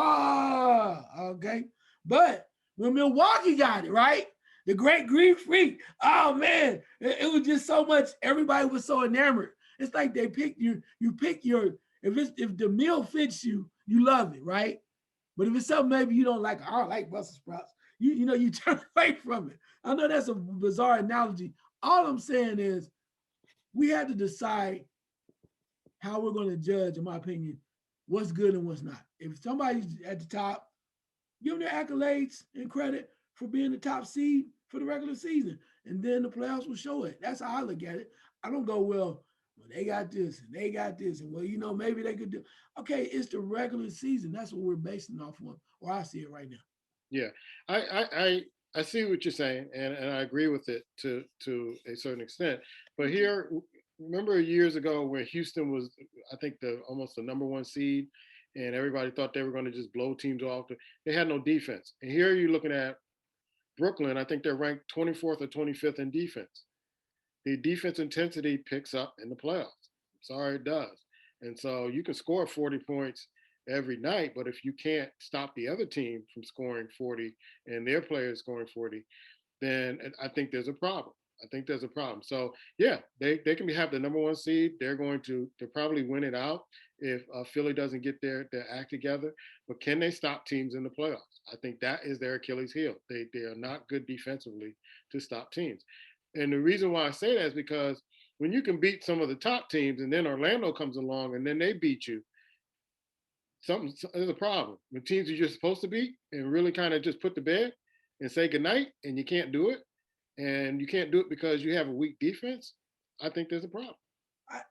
okay. But when Milwaukee got it, right? The great Greek freak, oh man, it was just so much, everybody was so enamored. It's like they pick you pick your, if the meal fits you, you love it, right? But if it's something maybe you don't like, I don't like Brussels sprouts, you turn away from it. I know that's a bizarre analogy. All I'm saying is we had to decide how we're going to judge, in my opinion, what's good and what's not. If somebody's at the top, give them their accolades and credit for being the top seed for the regular season. And then the playoffs will show it. That's how I look at it. I don't go, well, they got this and they got this. And well, maybe they could do. Okay, it's the regular season. That's what we're basing off on, or I see it right now. Yeah, I see what you're saying, and I agree with it to a certain extent. But here, remember years ago where Houston was, I think, almost the number one seed, and everybody thought they were going to just blow teams off. They had no defense, and here you're looking at Brooklyn, I think they're ranked 24th or 25th in defense. The defense intensity picks up in the playoffs. Sorry, it does. And so you can score 40 points every night, but if you can't stop the other team from scoring 40 and their players scoring 40, then I think there's a problem. I think there's a problem. So yeah, they can have the number one seed. They're going to probably win it out if Philly doesn't get their act together. But can they stop teams in the playoffs? I think that is their Achilles heel. They are not good defensively to stop teams. And the reason why I say that is because when you can beat some of the top teams and then Orlando comes along and then they beat you, there's a problem. When teams you're supposed to beat and really kind of just put to bed and say goodnight and you can't do it, and you can't do it because you have a weak defense, I think there's a problem.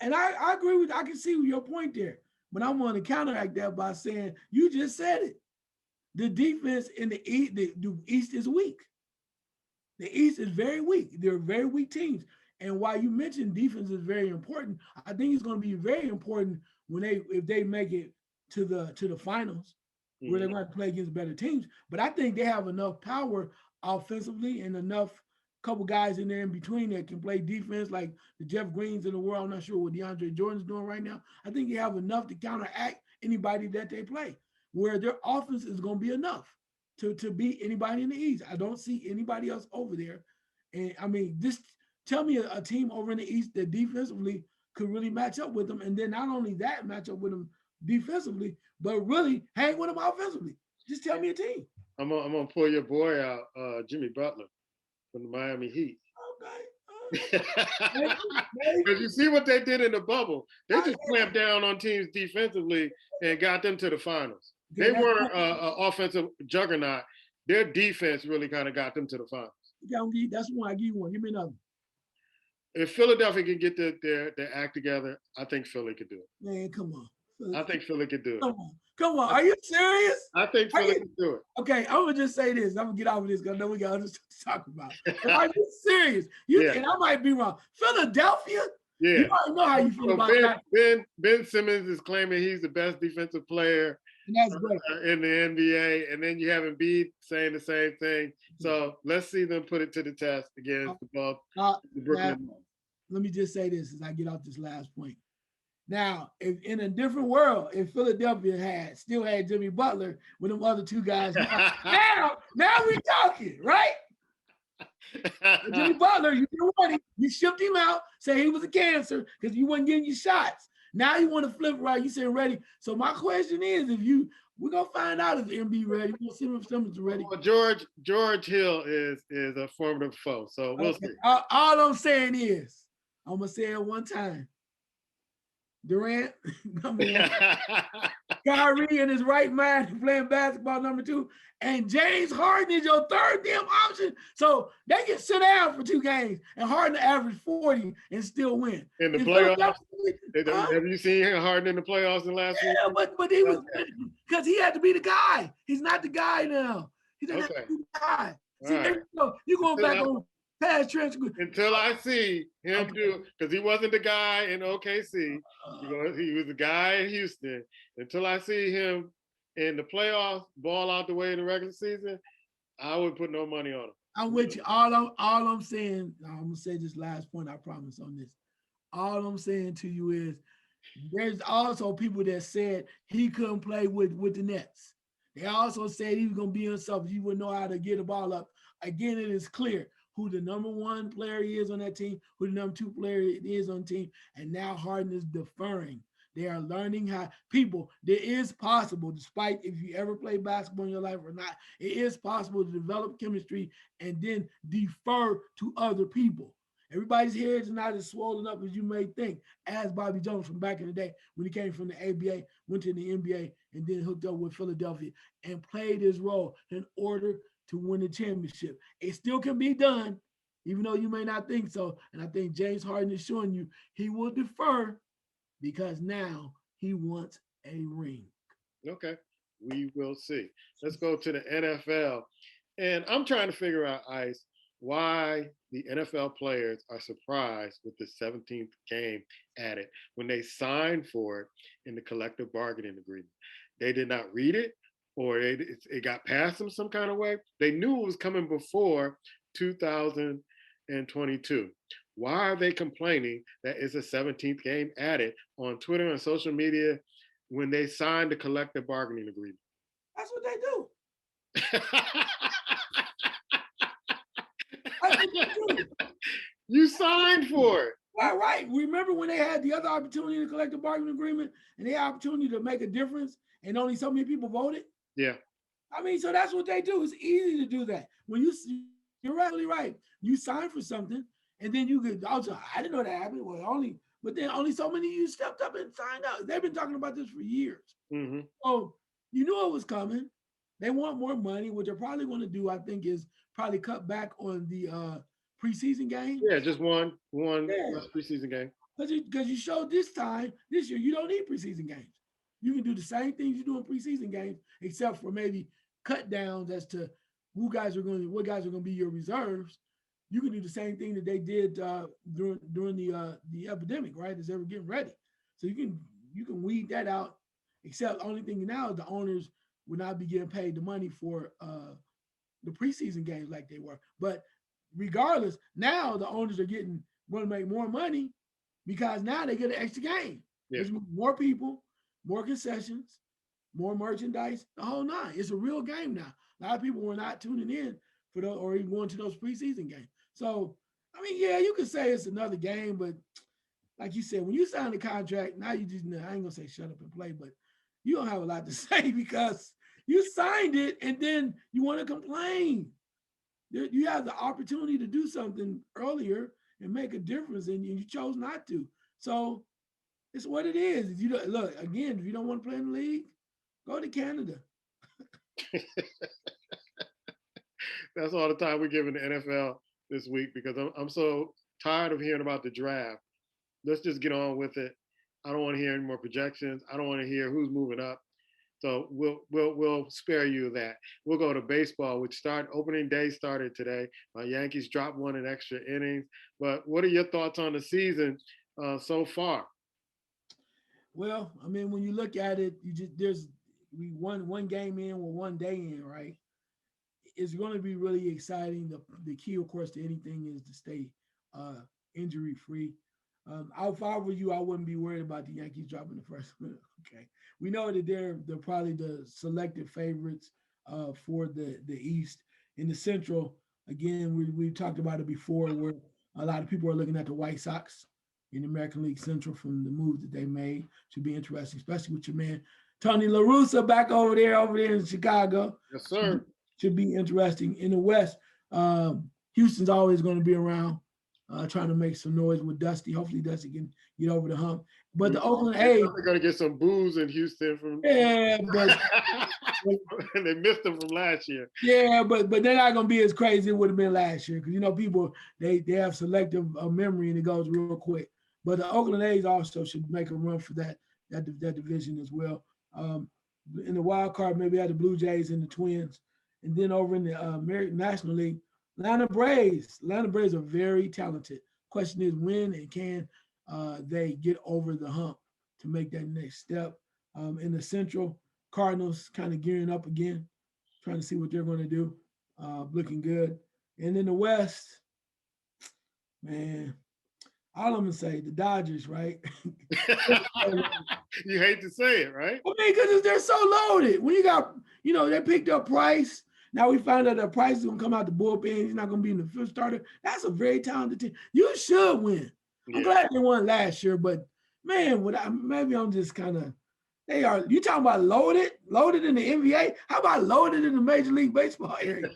I agree with, I can see your point there, but I want to counteract that by saying, you just said it. The defense in the East is weak. The East is very weak. They're very weak teams. And while you mentioned defense is very important, I think it's going to be very important if they make it to the finals, where they're going to play against better teams. But I think they have enough power offensively and enough couple guys in there in between that can play defense, like the Jeff Greens in the world. I'm not sure what DeAndre Jordan's doing right now. I think you have enough to counteract anybody that they play, where their offense is going to be enough to beat anybody in the East. I don't see anybody else over there. And I mean, just tell me a team over in the East that defensively could really match up with them. And then not only that, match up with them defensively, but really hang with them offensively. Just tell me a team. I'm gonna pull your boy out, Jimmy Butler from the Miami Heat. Okay. Because you see what they did in the bubble. They just clamped down on teams defensively and got them to the finals. They weren't an offensive juggernaut. Their defense really kind of got them to the finals. That's one. I give you one. Give me another. If Philadelphia can get their act together, I think Philly could do it. Man, come on. I think Philly could do it. Come on. Are you serious? I think Philly can do it. Okay, I'm gonna just say this. I'm gonna get off of this because I know we got other stuff to talk about. Are you serious? And I might be wrong. Philadelphia? Yeah. You already know how you feel about that. Ben Simmons is claiming he's the best defensive player in the NBA, and then you have Embiid saying the same thing. So let's see them put it to the test against the Brooklyn. Let me just say this as I get off this last point. Now, if in a different world, if Philadelphia still had Jimmy Butler with them other two guys, now we're talking, right? Jimmy Butler, you shipped him out, say he was a cancer because you wasn't getting your shots. Now you want to flip right, you said ready. So my question is, we're gonna find out if MB ready. We'll see if Simmons ready. Well, George Hill is a formidable foe, so we'll see. All I'm saying is, I'm gonna say it one time. Durant, number one. Kyrie in his right mind playing basketball, number two. And James Harden is your third damn option. So they can sit down for 2 games and Harden average 40 and still win. In the playoffs? Have you seen Harden in the playoffs in the last week? Yeah, but he was, because he had to be the guy. He's not the guy now. He doesn't have to be the guy. See, there you go. You're going back on past transcript. Until I see him do, because he wasn't the guy in OKC. He was the guy in Houston. Until I see him in the playoffs ball out the way in the regular season, I would put no money on him. I'm with you. All I'm saying, I'm going to say this last point, I promise on this. All I'm saying to you is there's also people that said he couldn't play with the Nets. They also said he was going to be himself. He wouldn't know how to get the ball up. Again, it is clear who the number 1 player is on that team, who the number 2 player is on the team, and now Harden is deferring. They are learning how there is possible, despite if you ever play basketball in your life or not, it is possible to develop chemistry and then defer to other people. Everybody's hair is not as swollen up as you may think, as Bobby Jones from back in the day when he came from the ABA, went to the NBA, and then hooked up with Philadelphia and played his role in order to win the championship. It still can be done, even though you may not think so. And I think James Harden is showing you he will defer because now he wants a ring. Okay, we will see. Let's go to the NFL. And I'm trying to figure out, Ice, why the NFL players are surprised with the 17th game added when they signed for it in the collective bargaining agreement. They did not read it, or it got past them some kind of way. They knew it was coming before 2022. Why are they complaining that it's a 17th game added on Twitter and social media when they signed the collective bargaining agreement? That's what they do. That's what they do. You signed for it. Right. Remember when they had the other opportunity to collect the bargaining agreement and they had opportunity to make a difference and only so many people voted? Yeah. I mean, so that's what they do. It's easy to do that. When you're absolutely right. You sign for something and then you could also, I didn't know that happened. But then only so many of you stepped up and signed up. They've been talking about this for years. Mm-hmm. So you knew it was coming. They want more money. What they're probably going to do, I think, is probably cut back on the preseason game. Yeah, just one less preseason game. Because you showed this year, you don't need preseason games. You can do the same things you do in preseason games, except for maybe cut downs as to what guys are going to be your reserves. You can do the same thing that they did during the epidemic, right? As they were getting ready. So you can weed that out. Except the only thing now is the owners will not be getting paid the money for the preseason games like they were. But regardless, now the owners are going to make more money because now they get an extra game. Yeah. There's more people, more concessions, more merchandise, the whole nine. It's a real game now. A lot of people were not tuning in for those or even going to those preseason games. So, I mean, yeah, you could say it's another game, but like you said, when you sign the contract, now you just, I ain't gonna say shut up and play, but you don't have a lot to say because you signed it and then you want to complain. You have the opportunity to do something earlier and make a difference, and you chose not to. So it's what it is. If you don't, look again, if you don't want to play in the league, go to Canada. That's all the time we're giving the NFL this week because I'm so tired of hearing about the draft. Let's just get on with it. I don't want to hear any more projections. I don't want to hear who's moving up. So we'll spare you that. We'll go to baseball, which opening day started today. My Yankees dropped one in extra innings. But what are your thoughts on the season so far? Well, I mean, when you look at it, we won one game in with 1 day in, right? It's going to be really exciting. The key, of course, to anything is to stay injury free. If I were you, I wouldn't be worried about the Yankees dropping the first one. Okay, we know that they're probably the selected favorites for the East. In the Central, again, we talked about it before, where a lot of people are looking at the White Sox in the American League Central from the moves that they made. Should be interesting, especially with your man Tony La Russa back over there in Chicago. Yes, sir. Should be interesting. In the West, Houston's always going to be around, trying to make some noise with Dusty. Hopefully, Dusty can get over the hump. But the Oakland A's, they're going to get some boos in Houston from. Yeah, but they missed them from last year. Yeah, but they're not going to be as crazy as it would have been last year because people they have selective memory and it goes real quick. But the Oakland A's also should make a run for that division as well. In the wild card, maybe have the Blue Jays and the Twins. And then over in the American National League, Atlanta Braves. Atlanta Braves are very talented. Question is when and can they get over the hump to make that next step. In the Central, Cardinals kind of gearing up again, trying to see what they're going to do. Looking good. And in the West, man, all I'm going to say, the Dodgers, right? You hate to say it, right? I mean, because they're so loaded. When you got, they picked up Price. Now we found out that Price is going to come out the bullpen. He's not going to be in the fifth starter. That's a very talented team. You should win. I'm glad they won last year, but man, maybe I'm just kind of, they are, you talking about loaded in the NBA? How about loaded in the Major League Baseball area?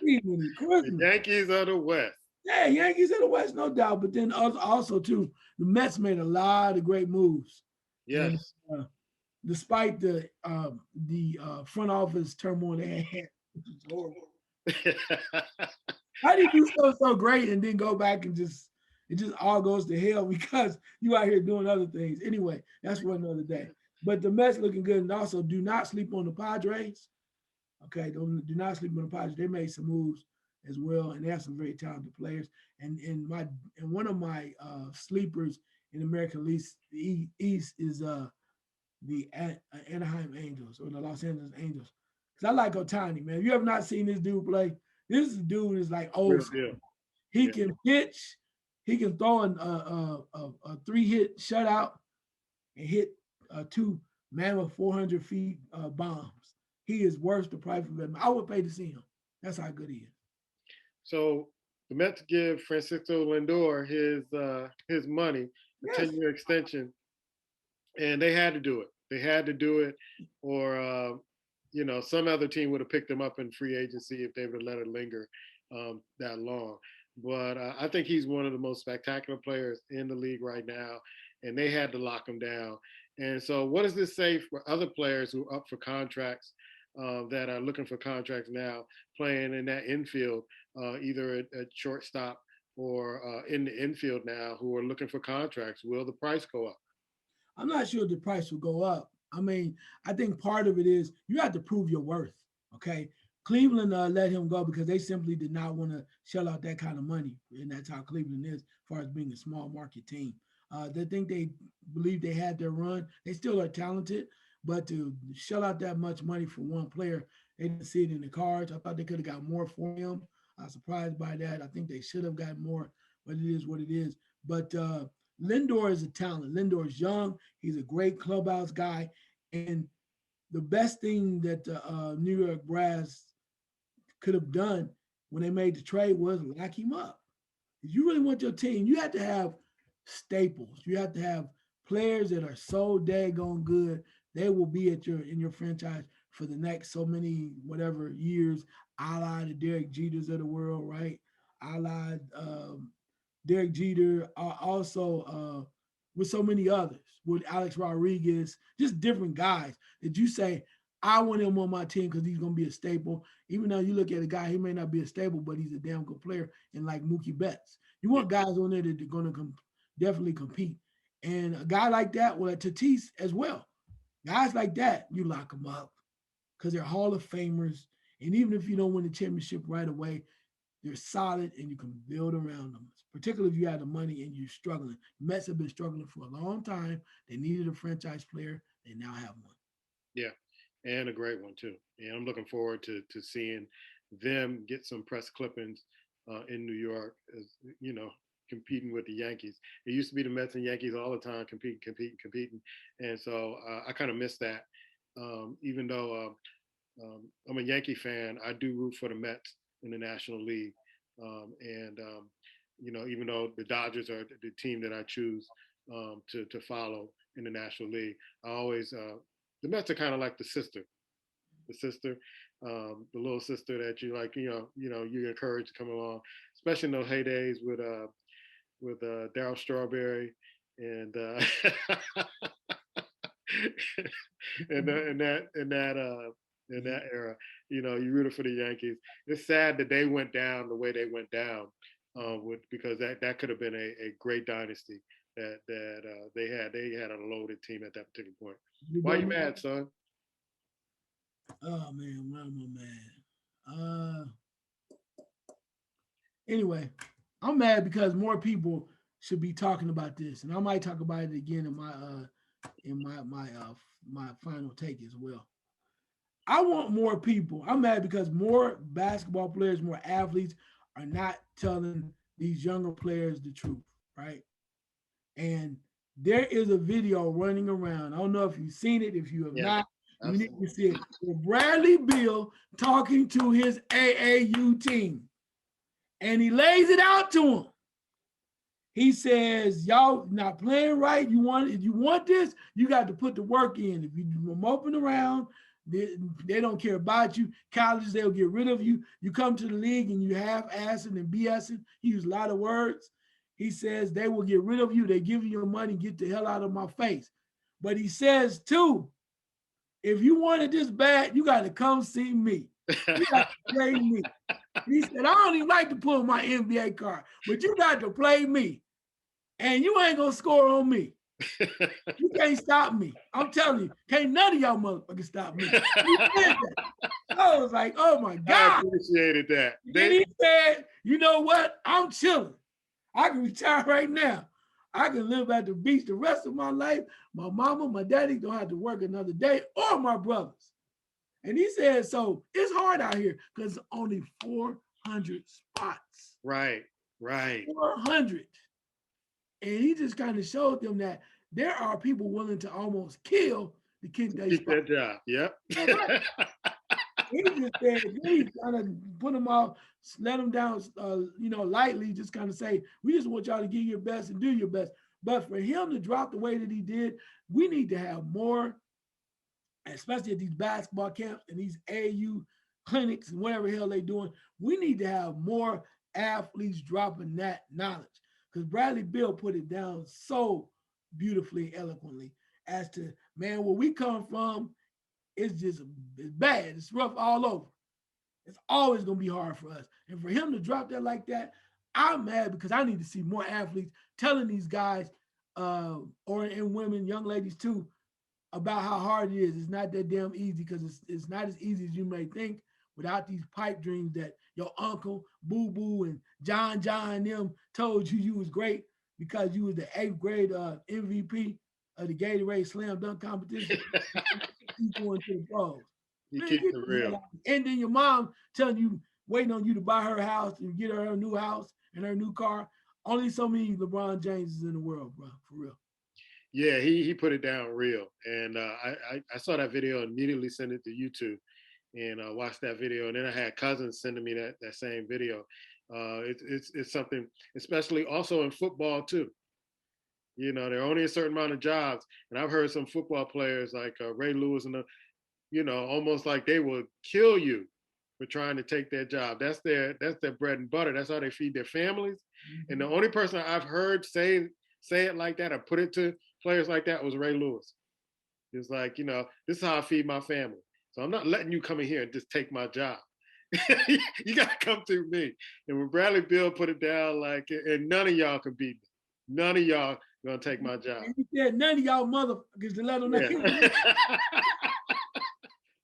The Yankees are the West. Yeah, Yankees are the West, no doubt. But then also too, the Mets made a lot of great moves. Yes. And, despite the front office turmoil they had, which was horrible. How do you do so great and then go back and it just all goes to hell because you out here doing other things? Anyway, that's for another day. But the Mets looking good, and also do not sleep on the Padres. Okay, do not sleep on the Padres. They made some moves as well, and they have some very talented players. And one of my sleepers in American East is the Anaheim Angels or the Los Angeles Angels. Because I like Otani, man. If you have not seen this dude play, this dude is like old school. He can pitch, he can throw a 3-hit shutout and hit 2 mammoth 400 feet bombs. He is worth the price of him. I would pay to see him. That's how good he is. So the Mets give Francisco Lindor his money, a 10-year extension, and they had to do it. They had to do it, or some other team would have picked him up in free agency if they would have let it linger that long. But I think he's one of the most spectacular players in the league right now, and they had to lock him down. And so what does this say for other players who are up for contracts that are looking for contracts now, playing in that infield, either at shortstop or in the infield now, who are looking for contracts? Will the price go up? I'm not sure the price will go up. I mean, I think part of it is you have to prove your worth. Okay. Cleveland let him go because they simply did not want to shell out that kind of money. And that's how Cleveland is as far as being a small market team. They think they believe they had their run. They still are talented, but to shell out that much money for one player, they didn't see it in the cards. I thought they could have got more for him. I was surprised by that. I think they should have got more, but it is what it is. But Lindor is a talent. Lindor is young. He's a great clubhouse guy. And the best thing that the New York Brass could have done when they made the trade was lock him up. If you really want your team, you have to have staples. You have to have players that are so daggone good. They will be in your franchise for the next so many whatever years, a la the Derek Jeters of the world, right? A la Derek Jeter, also with so many others, with Alex Rodriguez, just different guys that you say, I want him on my team because he's going to be a staple. Even though you look at a guy, he may not be a staple, but he's a damn good player. And like Mookie Betts, you want guys on there that are going to definitely compete. And a guy like that, well, Tatis as well. Guys like that, you lock them up because they're Hall of Famers. And even if you don't win the championship right away, they're solid and you can build around them, particularly if you have the money and you're struggling. Mets have been struggling for a long time. They needed a franchise player. They now have one. Yeah, and a great one too. And I'm looking forward to seeing them get some press clippings in New York, as competing with the Yankees. It used to be the Mets and Yankees all the time competing. And so I kind of miss that. Even though I'm a Yankee fan, I do root for the Mets in the National League. Even though the Dodgers are the team that I choose to follow in the National League, I always, the Mets are kind of like the little sister that you like, you encourage to come along, especially in those heydays with Darryl Strawberry and in that era, you rooted for the Yankees. It's sad that they went down the way they went down, because that could have been a great dynasty that they had. They had a loaded team at that particular point. Why are you mad, son? Oh man, why am I mad? Anyway, I'm mad because more people should be talking about this, and I might talk about it again in my final take as well. I want more people. I'm mad because more basketball players, more athletes are not telling these younger players the truth, right? And there is a video running around. I don't know if you've seen it. If you have not, you need to see it. With Bradley Beal talking to his AAU team. And he lays it out to him. He says, y'all not playing right. If you want this, you got to put the work in. If you moping around, they don't care about you. Colleges, they'll get rid of you. You come to the league and you half-assing and BSing. He used a lot of words. He says they will get rid of you. They give you your money, get the hell out of my face. But he says, too, if you want it this bad, you got to come see me. You got to play me. He said, I don't even like to pull my NBA card, but you got to play me. And you ain't going to score on me. You can't stop me. I'm telling you, can't none of y'all motherfuckers stop me. He said that. I was like, oh my God. I appreciated that. Then he said, you know what? I'm chilling. I can retire right now. I can live at the beach the rest of my life. My mama, my daddy don't have to work another day, or my brothers. And he said, so it's hard out here because only 400 spots. Right. 400. And he just kind of showed them that there are people willing to almost kill to keep their spot. That job. Yep. Right. He just said, he kind of put them off, let them down, lightly, just kind of say, we just want y'all to give your best and do your best. But for him to drop the way that he did, we need to have more, especially at these basketball camps and these AAU clinics and whatever the hell they doing. We need to have more athletes dropping that knowledge, because Bradley Beal put it down so beautifully, eloquently as to, man, where we come from, it's bad. It's rough all over. It's always going to be hard for us. And for him to drop that like that, I'm mad because I need to see more athletes telling these guys, and women, young ladies too, about how hard it is. It's not that damn easy, because it's not as easy as you may think without these pipe dreams that your uncle, Boo Boo, and John and them told you was great because you was the 8th grade MVP of the Gatorade Slam Dunk competition. You going to the pros. You Man, keep it real. and then your mom telling you, waiting on you to buy her house and get her a new house and her new car. Only so many LeBron Jameses in the world, bro, for real. Yeah, he put it down real. And I saw that video and immediately sent it to YouTube and watched that video. And then I had cousins sending me that same video. It's something, especially also in football too. You know, there are only a certain amount of jobs. And I've heard some football players like Ray Lewis and almost like they will kill you for trying to take their job. That's their bread and butter. That's how they feed their families. Mm-hmm. And the only person I've heard say it like that or put it to players like that was Ray Lewis. It's like, this is how I feed my family. So I'm not letting you come in here and just take my job. You got to come through me. And when Bradley Beal put it down, like, and none of y'all can beat me. None of y'all gonna take my job. And he said, none of y'all motherfuckers to let them know. Yeah.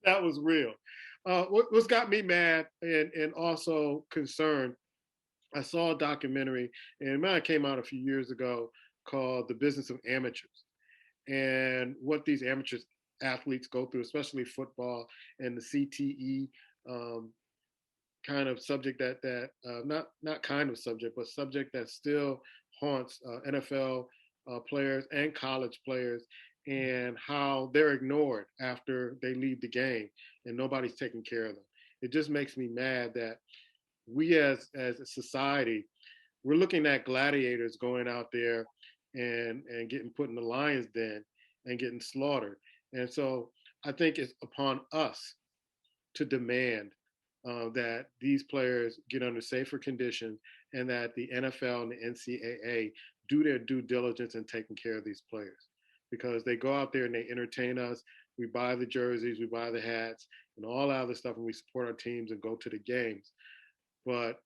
That was real. What's got me mad and also concerned, I saw a documentary, and it came out a few years ago, called The Business of Amateurs, and what these amateurs athletes go through, especially football and the CTE kind of subject that not kind of subject, but subject that still haunts NFL players and college players, and how they're ignored after they leave the game and nobody's taking care of them. It just makes me mad that we as a society, we're looking at gladiators going out there and getting put in the lion's den and getting slaughtered. And so I think it's upon us to demand that these players get under safer conditions, and that the NFL and the NCAA do their due diligence in taking care of these players, because they go out there and they entertain us. We buy the jerseys, we buy the hats, and all that other stuff, and we support our teams and go to the games. But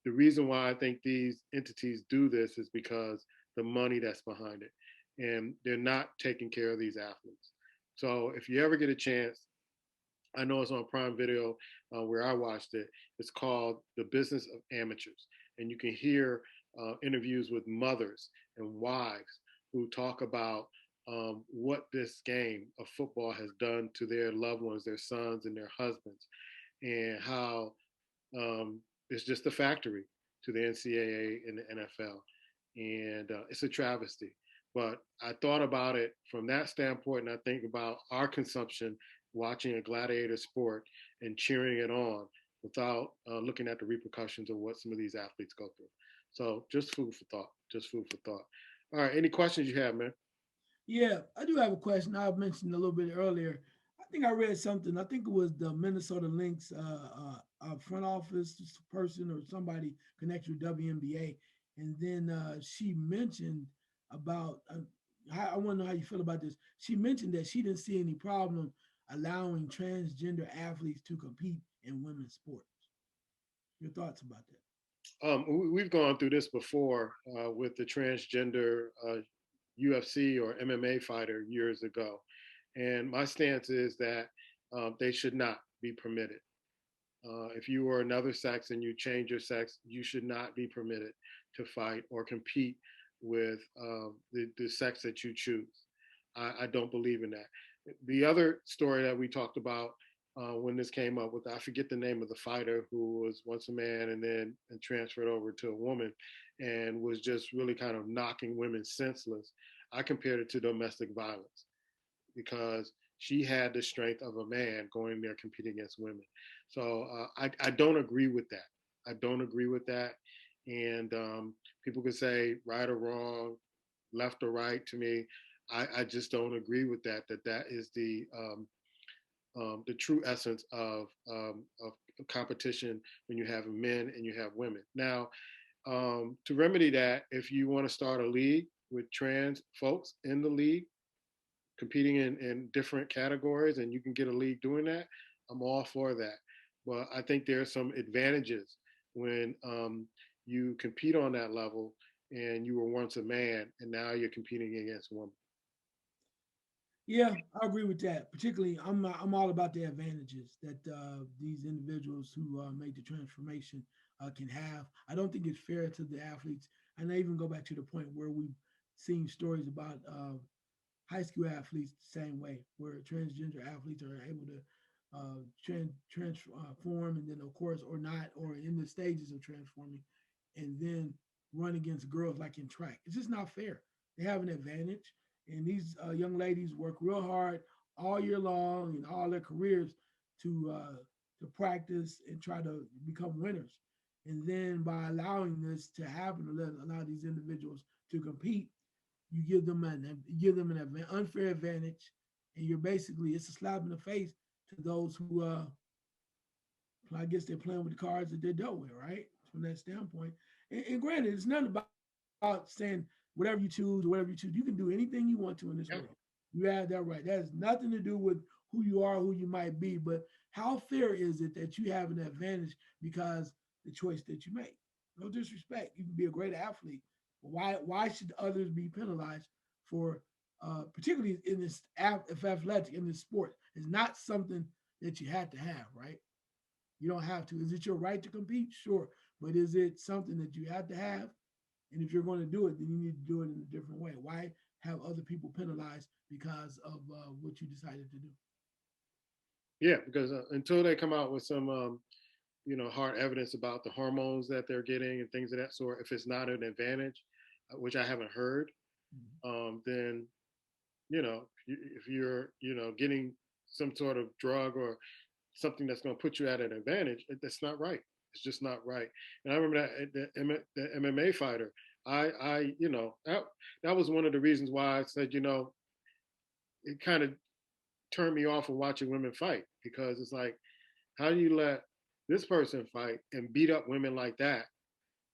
the reason why I think these entities do this is because the money that's behind it, and they're not taking care of these athletes. So if you ever get a chance, I know it's on Prime Video where I watched it. It's called The Business of Amateurs. And you can hear interviews with mothers and wives who talk about what this game of football has done to their loved ones, their sons and their husbands, and how it's just a factory to the NCAA and the NFL. And it's a travesty. But I thought about it from that standpoint, and I think about our consumption, watching a gladiator sport and cheering it on without looking at the repercussions of what some of these athletes go through. So just food for thought. All right, any questions you have, man? Yeah, I do have a question. I mentioned a little bit earlier. I think I read something. I think it was the Minnesota Lynx front office person or somebody connected with WNBA. And then she mentioned about, I want to know how you feel about this. She mentioned that she didn't see any problem allowing transgender athletes to compete in women's sports. Your thoughts about that? We've gone through this before with the transgender UFC or MMA fighter years ago. And my stance is that they should not be permitted. If you are another sex and you change your sex, you should not be permitted to fight or compete with the sex that you choose. I don't believe in that. The other story that we talked about when this came up with, I forget the name of the fighter who was once a man and then transferred over to a woman and was just really kind of knocking women senseless. I compared it to domestic violence because she had the strength of a man going there competing against women. So I don't agree with that. I don't agree with that. And people could say right or wrong, left or right. To me, I just don't agree with that. That is the true essence of competition when you have men and you have women. Now, to remedy that, if you want to start a league with trans folks in the league, competing in different categories, and you can get a league doing that, I'm all for that. But I think there are some advantages when you compete on that level and you were once a man and now you're competing against a woman. Yeah, I agree with that. Particularly, I'm all about the advantages that these individuals who make the transformation can have. I don't think it's fair to the athletes, and I even go back to the point where we've seen stories about high school athletes the same way, where transgender athletes are able to transform, and then of course, or not, or in the stages of transforming, and then run against girls like in track. It's just not fair. They have an advantage, and these young ladies work real hard all year long and all their careers to practice and try to become winners. And then by allowing this to happen, to allow these individuals to compete, you give them an unfair advantage, and you're basically, it's a slap in the face to those who I guess they're playing with the cards that they're dealt with, right? From that standpoint. And granted, it's not about saying whatever you choose, or whatever you choose. You can do anything you want to in this world. You have that right. That has nothing to do with who you are, who you might be, but how fair is it that you have an advantage because the choice that you make? No disrespect. You can be a great athlete. Why should others be penalized for particularly in this if athletic in this sport? It's not something that you have to have, right? You don't have to. Is it your right to compete? Sure. But is it something that you have to have? And if you're going to do it, then you need to do it in a different way. Why have other people penalized because of what you decided to do? Yeah, because until they come out with some hard evidence about the hormones that they're getting and things of that sort, if it's not an advantage, which I haven't heard, then if you're getting some sort of drug or something that's going to put you at an advantage, that's not right. It's just not right. And I remember the MMA fighter. That was one of the reasons why I said, it kind of turned me off of watching women fight, because it's like, how do you let this person fight and beat up women like that,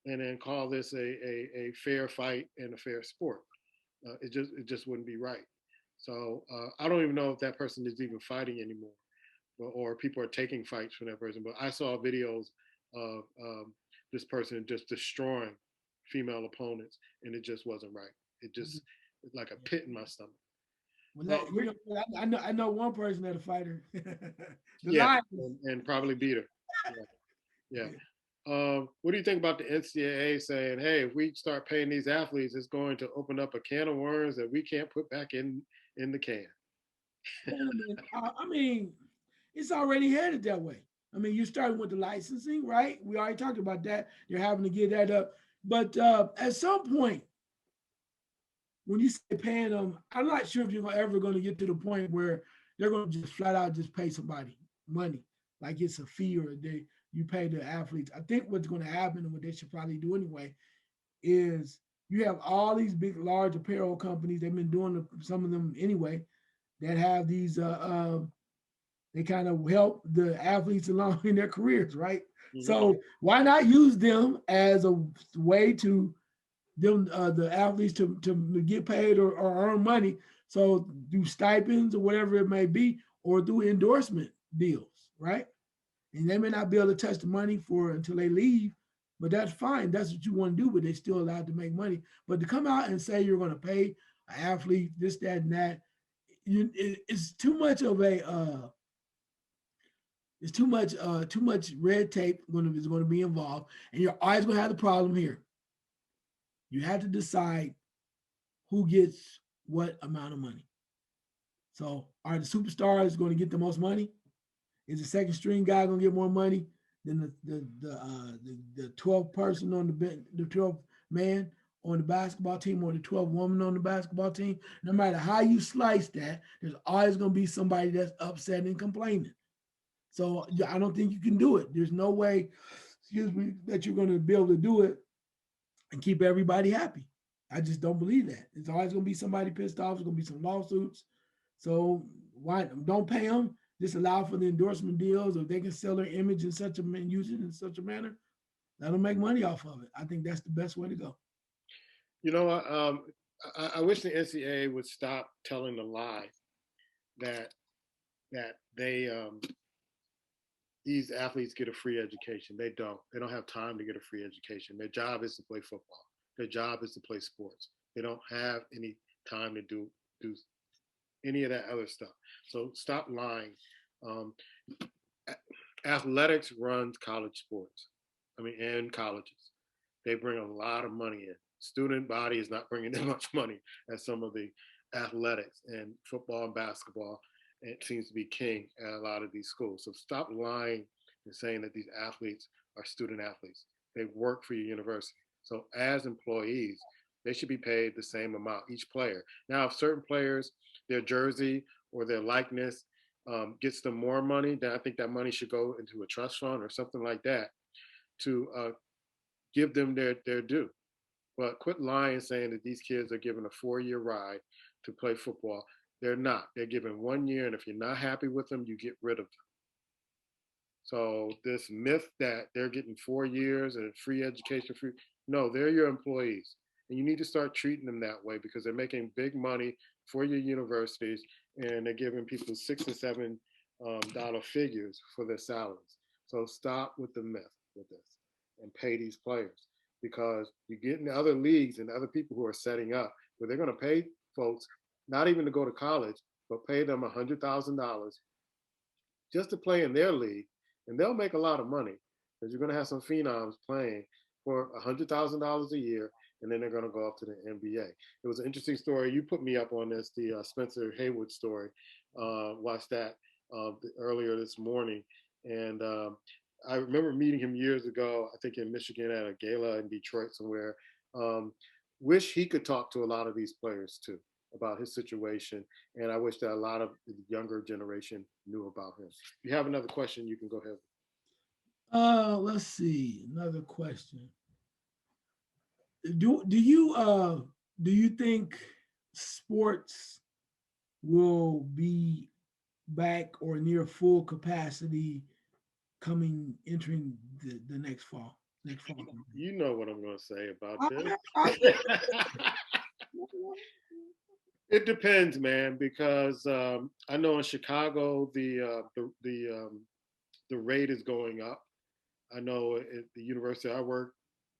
and then call this a fair fight and a fair sport? It just wouldn't be right. So I don't even know if that person is even fighting anymore, or people are taking fights from that person. But I saw videos of this person just destroying female opponents, and it just wasn't right. It just, it's like a pit in my stomach. Well, I know one person that a fighter. The Yeah, Lions. and probably beat her. Yeah. What do you think about the NCAA saying, "Hey, if we start paying these athletes, it's going to open up a can of worms that we can't put back in the can"? I mean, it's already headed that way. I mean, you're starting with the licensing, right? We already talked about that. You're having to get that up. But at some point, when you say paying them, I'm not sure if you're ever going to get to the point where they're going to just flat out just pay somebody money, like it's a fee or you pay the athletes. I think what's going to happen, and what they should probably do anyway, is you have all these big, large apparel companies. They've been doing some of them anyway, that have these. They kind of help the athletes along in their careers, right? Mm-hmm. So why not use them as a way to the athletes to get paid or earn money? So do stipends or whatever it may be, or do endorsement deals, right? And they may not be able to touch the money for until they leave, but that's fine. That's what you want to do, but they're still allowed to make money. But to come out and say you're going to pay an athlete this, that, and that, it's too much of a it's too much red tape is going to be involved, and you're always going to have the problem here. You have to decide who gets what amount of money. So are the superstars going to get the most money? Is the second string guy going to get more money than the 12th person on the 12th man on the basketball team or the 12th woman on the basketball team? No matter how you slice that, there's always going to be somebody that's upset and complaining. So I don't think you can do it. There's no way, excuse me, that you're going to be able to do it and keep everybody happy. I just don't believe that. It's always going to be somebody pissed off. There's going to be some lawsuits. So why don't pay them? Just allow for the endorsement deals, or they can sell their image in such a and use it in such a manner. Let them make money off of it. I think that's the best way to go. You know what? I wish the NCAA would stop telling the lie that they these athletes get a free education. They don't. They don't have time to get a free education. Their job is to play football. Their job is to play sports. They don't have any time to do any of that other stuff. So stop lying. Um, Athletics runs college sports. I mean, and colleges. They bring a lot of money in. Student body is not bringing that much money as some of the athletics and football and basketball. It seems to be king at a lot of these schools. So stop lying and saying that these athletes are student athletes. They work for your university. So as employees, they should be paid the same amount, each player. Now, if certain players, their jersey or their likeness gets them more money, then I think that money should go into a trust fund or something like that to give them their due. But quit lying saying that these kids are given a 4-year ride to play football. They're not. They're given 1 year, and if you're not happy with them, you get rid of them. So this myth that they're getting 4 years and free education, free, no, they're your employees. And you need to start treating them that way because they're making big money for your universities and they're giving people $6 and $7 figures for their salaries. So stop with the myth with this and pay these players because you get in other leagues and other people who are setting up where they're going to pay folks not even to go to college, but pay them $100,000 just to play in their league, and they'll make a lot of money because you're going to have some phenoms playing for $100,000 a year, and then they're going to go up to the NBA. It was an interesting story. You put me up on this, the Spencer Haywood story. Watched that earlier this morning, and I remember meeting him years ago. I think in Michigan at a gala in Detroit somewhere. Wish he could talk to a lot of these players too about his situation. And I wish that a lot of the younger generation knew about him. If you have another question, you can go ahead. Let's see. Another question. Do you think sports will be back or near full capacity coming entering the next fall? Next fall. You know what I'm going to say about this. It depends, man, because I know in Chicago the rate is going up. I know at the university I work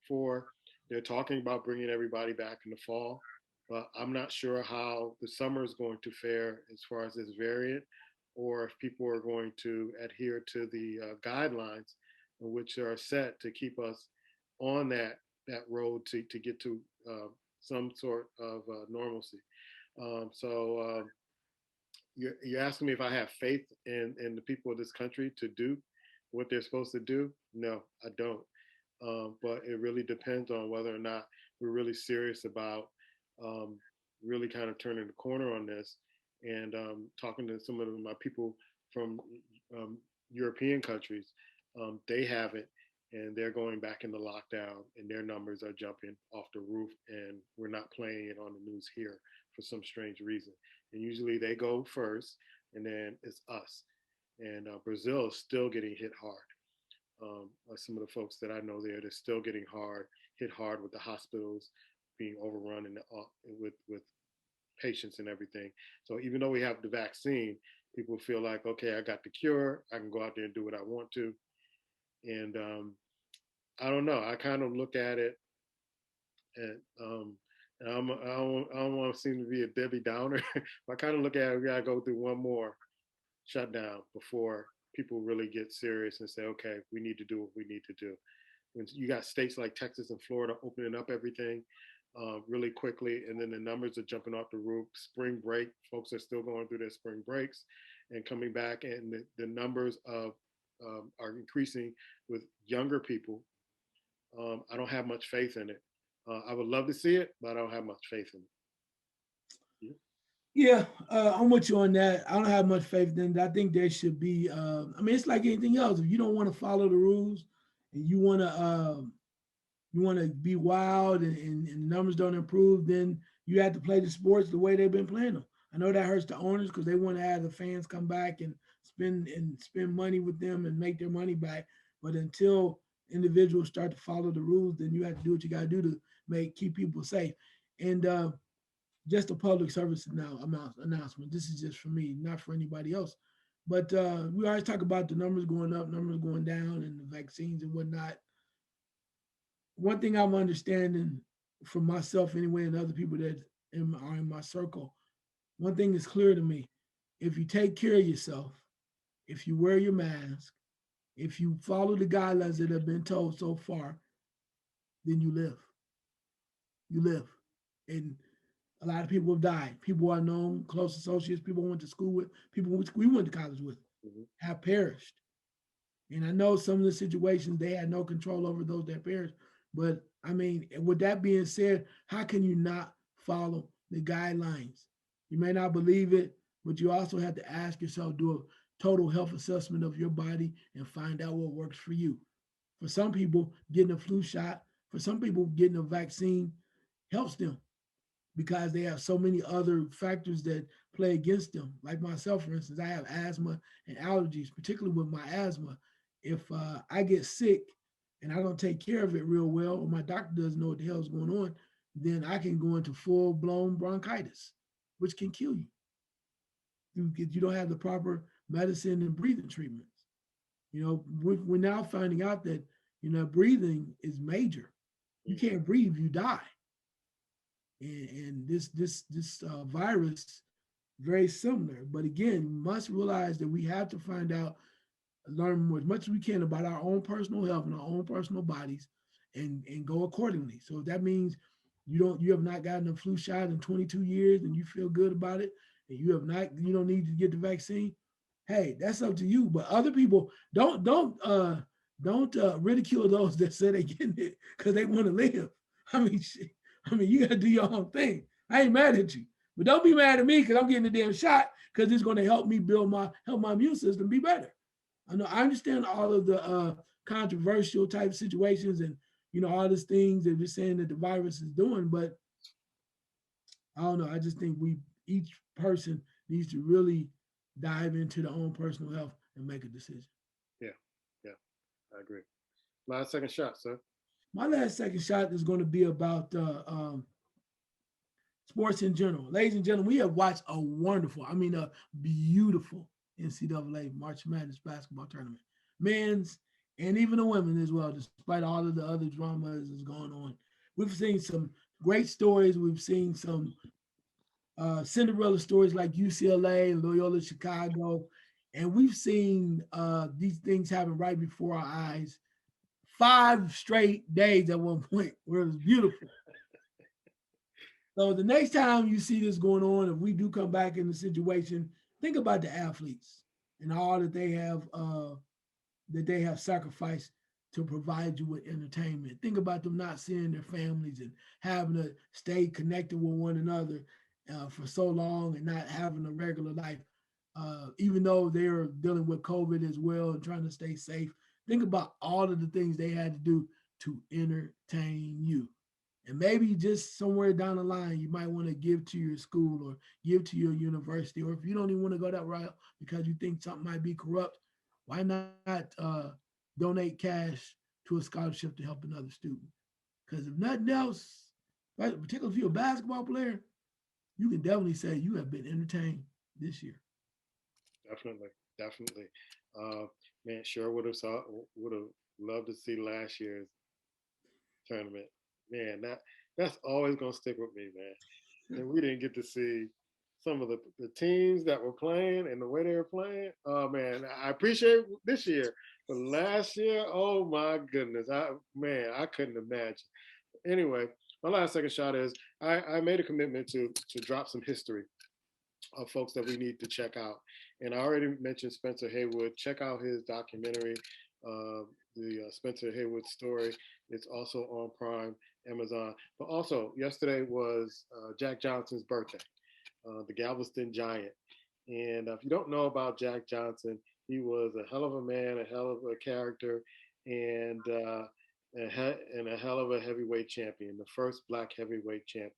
for, they're talking about bringing everybody back in the fall, but I'm not sure how the summer is going to fare as far as this variant, or if people are going to adhere to the guidelines which are set to keep us on that road to get to some sort of normalcy. So you're asking me if I have faith in the people of this country to do what they're supposed to do? No, I don't. But it really depends on whether or not we're really serious about really kind of turning the corner on this and talking to some of my people from European countries. They haven't, and they're going back into lockdown, and their numbers are jumping off the roof, and we're not playing it on the news here for some strange reason. And usually they go first, and then it's us. And Brazil is still getting hit hard. Some of the folks that I know there, they're still getting hit hard with the hospitals being overrun and with patients and everything. So even though we have the vaccine, people feel like, okay, I got the cure, I can go out there and do what I want to. And I don't know. I kind of look at it, and I don't want to seem to be a Debbie Downer. I kind of look at it, we gotta go through one more shutdown before people really get serious and say, okay, we need to do what we need to do. When you got states like Texas and Florida opening up everything, really quickly, and then the numbers are jumping off the roof. Spring break, folks are still going through their spring breaks and coming back, and the numbers of are increasing with younger people. I don't have much faith in it. I would love to see it, but I don't have much faith in it. Yeah, I'm with you on that. I don't have much faith in it. I think there should be. I mean, it's like anything else. If you don't want to follow the rules and you want to be wild and numbers don't improve, then you have to play the sports the way they've been playing them. I know that hurts the owners because they want to have the fans come back and spend money with them and make their money back. But until individuals start to follow the rules, then you have to do what you got to do to keep people safe. And just a public service announcement. This is just for me, not for anybody else. But we always talk about the numbers going up, numbers going down, and the vaccines and whatnot. One thing I'm understanding from myself anyway, and other people that are in my circle, one thing is clear to me: if you take care of yourself, if you wear your mask, if you follow the guidelines that have been told so far, then you live. You live, and a lot of people have died. People I know, close associates, people I went to school with, people we went to college with, have perished. And I know some of the situations they had no control over those that perished. But I mean, with that being said, how can you not follow the guidelines? You may not believe it, but you also have to ask yourself, do a total health assessment of your body and find out what works for you. For some people, getting a flu shot, for some people, getting a vaccine helps them because they have so many other factors that play against them. Like myself, for instance, I have asthma and allergies, particularly with my asthma. If I get sick and I don't take care of it real well, or my doctor doesn't know what the hell is going on, then I can go into full blown bronchitis, which can kill you. You don't have the proper medicine and breathing treatments. You know, we're now finding out that breathing is major. You can't breathe, you die. And this virus very similar. But again, we must realize that we have to find out, learn more, as much as we can about our own personal health and our own personal bodies, and go accordingly. So if that means you have not gotten a flu shot in 22 years and you feel good about it, and you don't need to get the vaccine. Hey, that's up to you. But other people don't ridicule those that say they're getting it because they want to live. I mean, shit. I mean, you got to do your own thing. I ain't mad at you, but don't be mad at me because I'm getting the damn shot because it's going to help me help my immune system be better. I understand all of the controversial type situations and all these things that we're saying that the virus is doing, but I don't know. I just think each person needs to really dive into their own personal health and make a decision. Yeah, yeah, I agree. Last second shot, sir. My last second shot is going to be about sports in general. Ladies and gentlemen, we have watched a wonderful, I mean, a beautiful NCAA March Madness basketball tournament, men's and even the women as well, despite all of the other dramas that's going on. We've seen some great stories. We've seen some Cinderella stories like UCLA and Loyola Chicago. And we've seen these things happen right before our eyes. 5 straight days at one point where it was beautiful. So the next time you see this going on, if we do come back in the situation, think about the athletes and all that they have sacrificed to provide you with entertainment. Think about them not seeing their families and having to stay connected with one another for so long and not having a regular life, even though they're dealing with COVID as well and trying to stay safe. Think about all of the things they had to do to entertain you. And maybe just somewhere down the line, you might want to give to your school or give to your university. Or if you don't even want to go that route because you think something might be corrupt, why not donate cash to a scholarship to help another student? Because if nothing else, right, particularly if you're a basketball player, you can definitely say you have been entertained this year. Definitely, definitely. Man, sure would have loved to see last year's tournament. Man, that's always gonna stick with me, man. And we didn't get to see some of the teams that were playing and the way they were playing. Oh man, I appreciate this year, but last year, oh my goodness, I couldn't imagine. Anyway, my last second shot is I made a commitment to drop some history of folks that we need to check out. And I already mentioned Spencer Haywood. Check out his documentary, the Spencer Haywood story. It's also on Prime, Amazon. But also, yesterday was Jack Johnson's birthday, the Galveston Giant. And if you don't know about Jack Johnson, he was a hell of a man, a hell of a character, and a hell of a heavyweight champion, the first black heavyweight champion.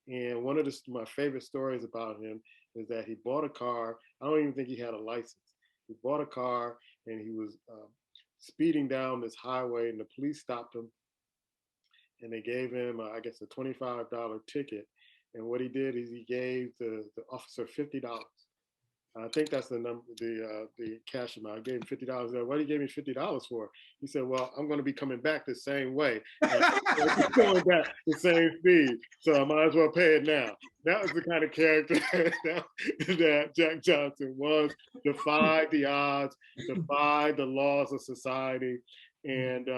And one of my favorite stories about him is that he bought a car. I don't even think he had a license. He bought a car and he was speeding down this highway, and the police stopped him and they gave him, I guess, a $25 ticket. And what he did is he gave the officer $50. I think that's the number, the cash amount. I gave him $50. What did he give me $50 for? He said, "Well, I'm going to be coming back the same way, going back the same speed, so I might as well pay it now." That was the kind of character that Jack Johnson was. Defied the odds, defied the laws of society. And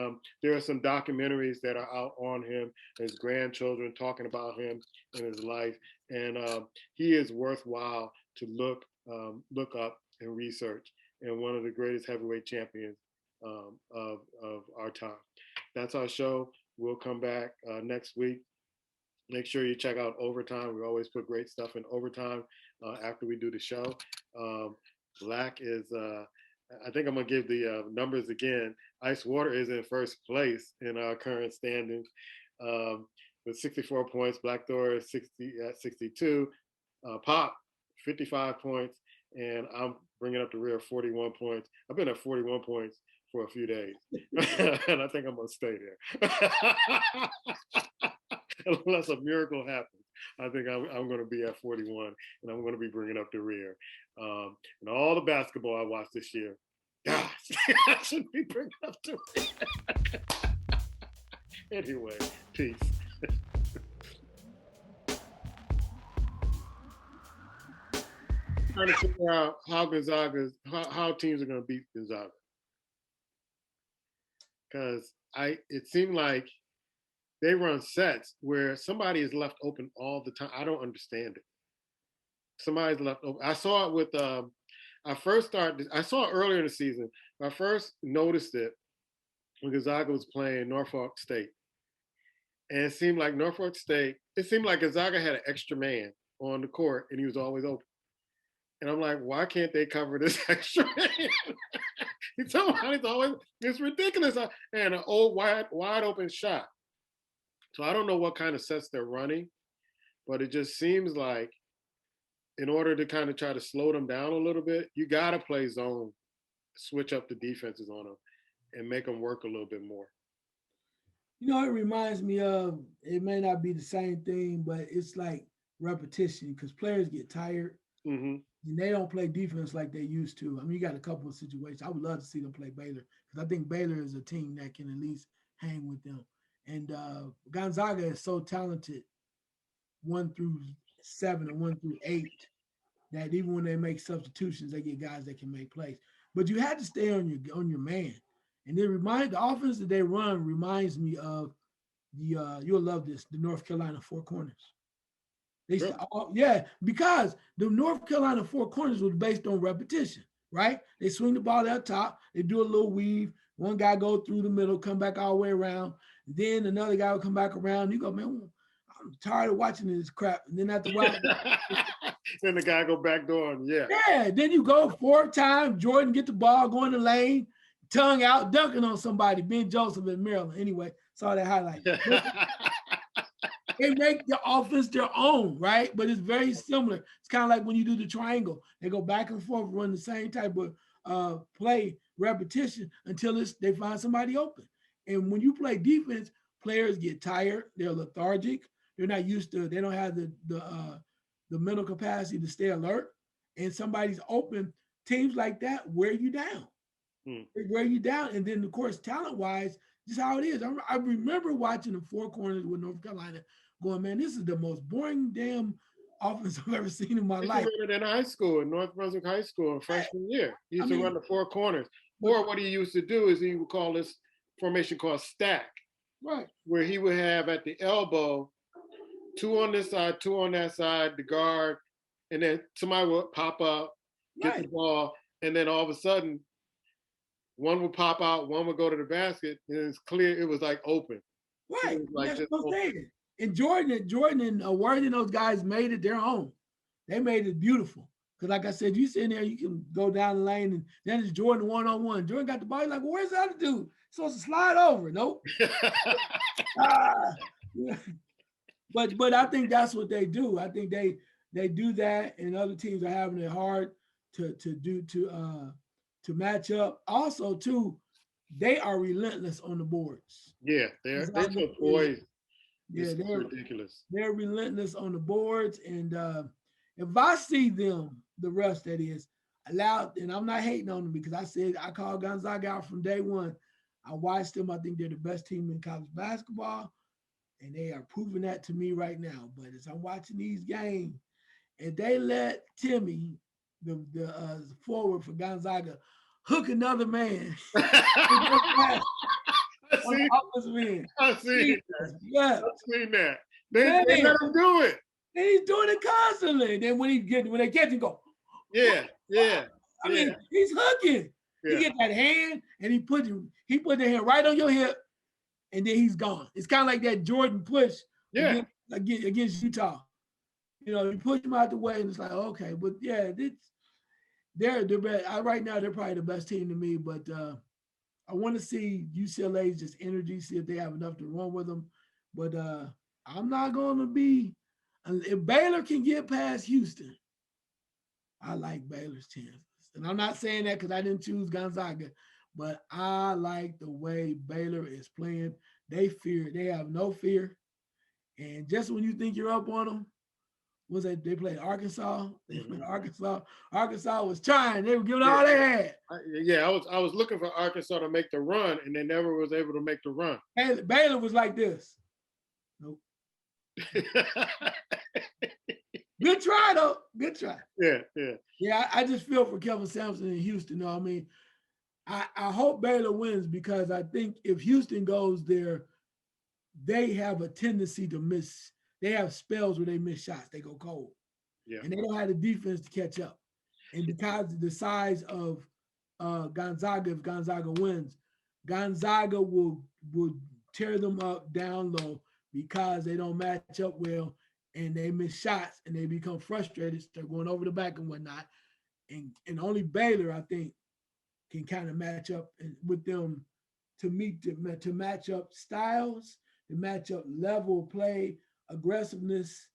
there are some documentaries that are out on him, his grandchildren talking about him and his life. And he is worthwhile to look up and research, and one of the greatest heavyweight champions of our time. That's our show. We'll come back next week. Make sure you check out Overtime. We always put great stuff in Overtime after we do the show. Black is, I think I'm going to give the numbers again. Ice Water is in first place in our current standings with 64 points. Black Door is 62. Pop, 55 points, and I'm bringing up the rear 41 points. I've been at 41 points for a few days, and I think I'm going to stay there. Unless a miracle happens, I think I'm going to be at 41, and I'm going to be bringing up the rear. And all the basketball I watched this year, gosh, I should be bringing up the rear. Anyway, peace. Trying to figure out how how teams are going to beat Gonzaga, because it seemed like they run sets where somebody is left open all the time. I don't understand it. Somebody's left open. I saw it with I saw it earlier in the season. I first noticed it when Gonzaga was playing Norfolk State, and it seemed like Gonzaga had an extra man on the court, and he was always open. And I'm like, why can't they cover this extra man? It's ridiculous. And an old wide open shot. So I don't know what kind of sets they're running, but it just seems like in order to kind of try to slow them down a little bit, you got to play zone, switch up the defenses on them, and make them work a little bit more. You know, it reminds me of, it may not be the same thing, but it's like repetition because players get tired. Mm-hmm. And they don't play defense like they used to. I mean, you got a couple of situations. I would love to see them play Baylor because I think Baylor is a team that can at least hang with them. And Gonzaga is so talented, 1 through 7 and 1 through 8, that even when they make substitutions, they get guys that can make plays. But you had to stay on your man. And the offense that they run reminds me of you'll love this, the North Carolina Four Corners. Because the North Carolina Four Corners was based on repetition, right? They swing the ball at the top, they do a little weave, one guy go through the middle, come back all the way around, then another guy will come back around. You go, man, I'm tired of watching this crap. And then after a while, then the guy go back door and then you go 4 times, Jordan get the ball, go in the lane, tongue out, dunking on somebody, Ben Joseph in Maryland. Anyway, saw that highlight. They make the offense their own, right? But it's very similar. It's kind of like when you do the triangle. They go back and forth, run the same type of play repetition until they find somebody open. And when you play defense, players get tired. They're lethargic. They're not used to. They don't have the mental capacity to stay alert. And somebody's open. Teams like that wear you down. They wear you down. And then, of course, talent-wise, just how it is. I remember watching the Four Corners with North Carolina going, man, this is the most boring damn offense I've ever seen in my life. He ran it in high school, in North Brunswick High School in freshman year. He used to run the Four Corners. Or what he used to do is he would call this formation called stack. Right. where he would have at the elbow 2 on this side, 2 on that side, the guard, and then somebody would pop up, get the Right. ball, and then all of a sudden, one would pop out, one would go to the basket, and it's clear it was like open. It Right. was And like that's just what I'm open. saying. And Jordan and Worthy, those guys made it their own. They made it beautiful. Because like I said, you sit in there, you can go down the lane, and then it's Jordan one-on-one. Jordan got the ball. He's like, well, where's the other dude? Supposed to slide over. Nope. Ah. Yeah. But I think that's what they do. I think they do that, and other teams are having it hard to match up. Also, too, they are relentless on the boards. Yeah, they're Gonzaga so is, poised. yeah, It's ridiculous. they're relentless on the boards. And if I see them, the rest that is allowed, and I'm not hating on them because I said I called Gonzaga out from day one. I watched them. I think they're the best team in college basketball, and they are proving that to me right now. But as I'm watching these games, and they let Timmy, the forward for Gonzaga, hook another man I on see, the offensive end. I see, Yeah, I seen that. man, They let him do it. and he's doing it constantly. And then when they catch him, go. Yeah, yeah, I yeah, mean, he's hooking. He yeah, get that hand and he put the hand right on your hip, and then he's gone. It's kind of like that Jordan push yeah. against Utah. You know, you push them out the way, and it's like, okay, but yeah, they're best. Right now they're probably the best team to me. But I want to see UCLA's just energy, see if they have enough to run with them. But I'm not going to be if Baylor can get past Houston. I like Baylor's chances, and I'm not saying that because I didn't choose Gonzaga, but I like the way Baylor is playing. They have no fear, and just when you think you're up on them, was that they played Arkansas? They played Arkansas. Arkansas was trying. They were giving all they had. I was looking for Arkansas to make the run, and they never was able to make the run. Baylor was like this. Nope. Good try though. Good try. Yeah, yeah. Yeah, I just feel for Kevin Sampson in Houston. I mean, I hope Baylor wins because I think if Houston goes there, they have a tendency to miss. They have spells where they miss shots. They go cold. Yeah. And they don't have the defense to catch up. And because of the size of Gonzaga, if Gonzaga wins, Gonzaga will tear them up down low because they don't match up well and they miss shots and they become frustrated. They're going over the back and whatnot. And only Baylor, I think, can kind of match up with them to match up styles, to match up level of play, aggressiveness,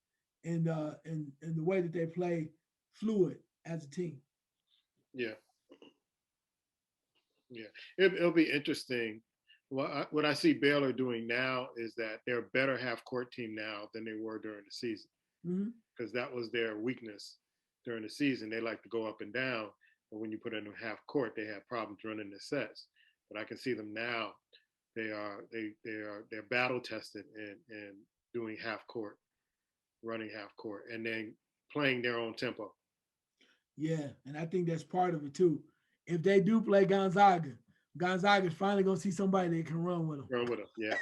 and the way that they play fluid as a team. Yeah. Yeah. It'll be interesting. What I see Baylor doing now is that they're a better half court team now than they were during the season because that was their weakness during the season. They like to go up and down, but when you put in a half court, they have problems running the sets. But I can see them now. They're battle tested and doing half court, running half court, and then playing their own tempo. Yeah, and I think that's part of it too. If they do play Gonzaga, Gonzaga's finally gonna see somebody that can run with them. Run with them, yeah,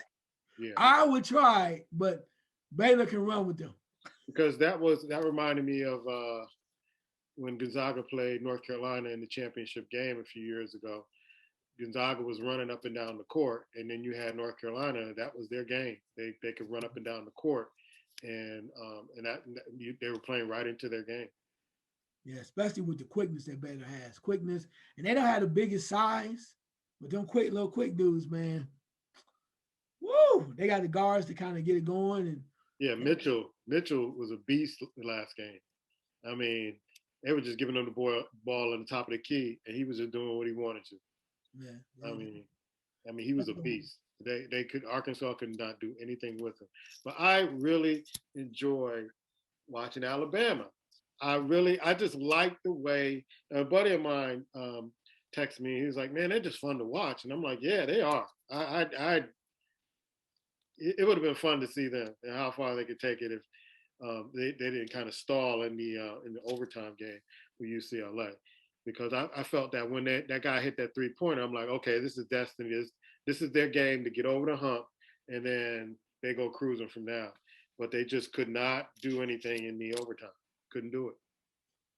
yeah. I would try, but Baylor can run with them. Because that reminded me of when Gonzaga played North Carolina in the championship game a few years ago. Gonzaga was running up and down the court, and then you had North Carolina. That was their game. They could run up and down the court, and they were playing right into their game. Yeah, especially with the quickness that Baylor has. Quickness, and they don't have the biggest size, but them little quick dudes, man. Woo! They got the guards to kind of get it going. And yeah, Mitchell was a beast the last game. I mean, they were just giving him the ball on the top of the key, and he was just doing what he wanted to. Yeah. I mean, he was a beast. Arkansas could not do anything with him. But I really enjoy watching Alabama. I just like the way a buddy of mine texted me. He was like, "Man, they're just fun to watch," and I'm like, "Yeah, they are." It would have been fun to see them and how far they could take it if they didn't kind of stall in the overtime game with UCLA, because I felt that when that guy hit that 3-pointer, I'm like, okay, this is destiny. This is their game to get over the hump and then they go cruising from now. But they just could not do anything in the overtime. Couldn't do it.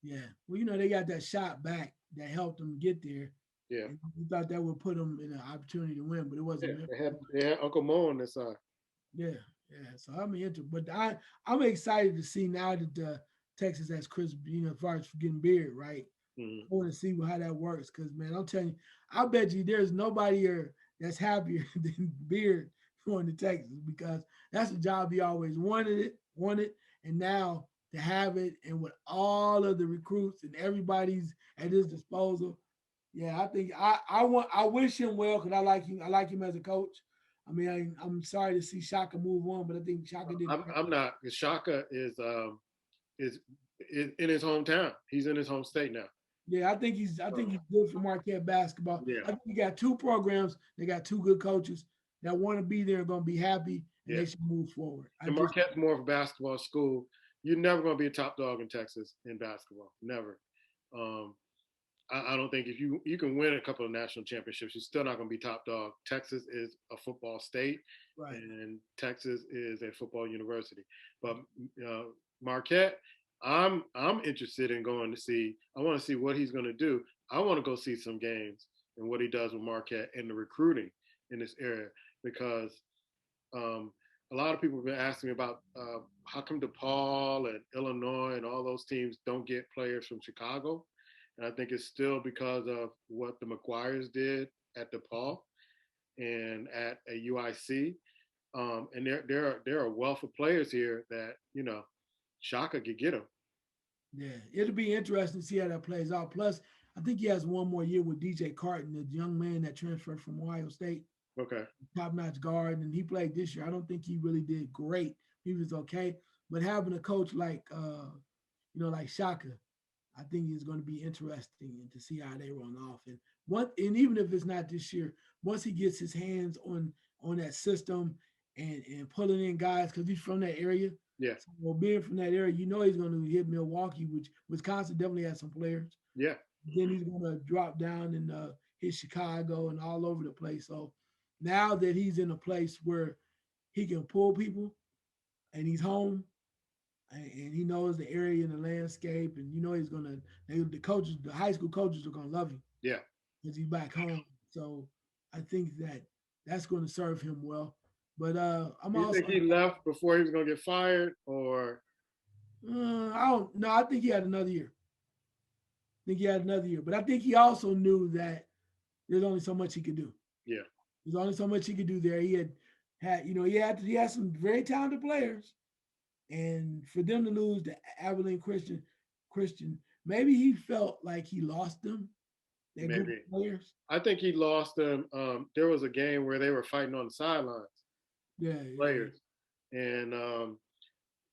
Yeah. Well, they got that shot back that helped them get there. Yeah. And we thought that would put them in an opportunity to win, but it Yeah. wasn't meant. They had Uncle Mo on this side. Yeah, yeah. So but I'm excited to see now that Texas has Chris, as far as getting Beard, right? Mm-hmm. I want to see how that works because man, I'm telling you, I bet you there's nobody here that's happier than Beard going to Texas because that's a job he always wanted, and now to have it and with all of the recruits and everybody's at his disposal, yeah, I think I wish him well because I like him as a coach. I mean, I'm sorry to see Shaka move on, but I think Shaka did. I'm not. Shaka is in his hometown. He's in his home state now. Yeah, I think he's good for Marquette basketball. Yeah. I think you got two programs. They got two good coaches that want to be there and going to be happy, and Yeah. they should move forward. And Marquette's more of a basketball school. You're never going to be a top dog in Texas in basketball. Never. Um, I don't think if you can win a couple of national championships, you're still not going to be top dog. Texas is a football state, right. And Texas is a football university. But Marquette, I'm interested in going to see. I want to see what he's going to do. I want to go see some games and what he does with Marquette and the recruiting in this area because a lot of people have been asking me about how come DePaul and Illinois and all those teams don't get players from Chicago. And I think it's still because of what the McGuires did at DePaul and at a UIC. And there are a wealth of players here that, Shaka could get them. Yeah, it'll be interesting to see how that plays out. Plus, I think he has one more year with DJ Carton, the young man that transferred from Ohio State. Okay. Top-notch guard, and he played this year. I don't think he really did great. He was okay. But having a coach like, like Shaka, I think it's going to be interesting to see how they run off. And even if it's not this year, once he gets his hands on that system and pulling in guys because he's from that area. Yeah. So, well, being from that area, he's going to hit Milwaukee, which Wisconsin definitely has some players. Yeah. Then he's going to drop down and hit Chicago and all over the place. So now that he's in a place where he can pull people and he's home, and he knows the area and the landscape, and he's gonna. The high school coaches are gonna love him. Yeah, because he's back home. So I think that's going to serve him well. But you think he left before he was gonna get fired, or I don't know. I think he had another year. But I think he also knew that there's only so much he could do. Yeah, there's only so much he could do there. He had some very talented players. And for them to lose to Abilene Christian, maybe he felt like he lost them. Maybe. Players. I think he lost them. There was a game where they were fighting on the sidelines. Yeah. Players. Yeah. And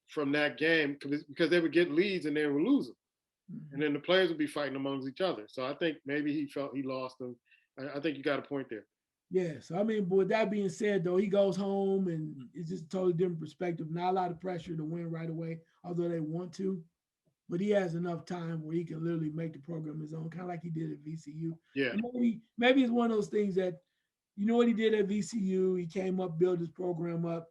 from that game, because they would get leads and they would lose them. Mm-hmm. And then the players would be fighting amongst each other. So I think maybe he felt he lost them. I think you got a point there. Yeah, so I mean, but with that being said, though, he goes home and it's just a totally different perspective. Not a lot of pressure to win right away, although they want to. But he has enough time where he can literally make the program his own, kind of like he did at VCU. Yeah. And maybe it's one of those things that, what he did at VCU. He came up, built his program up.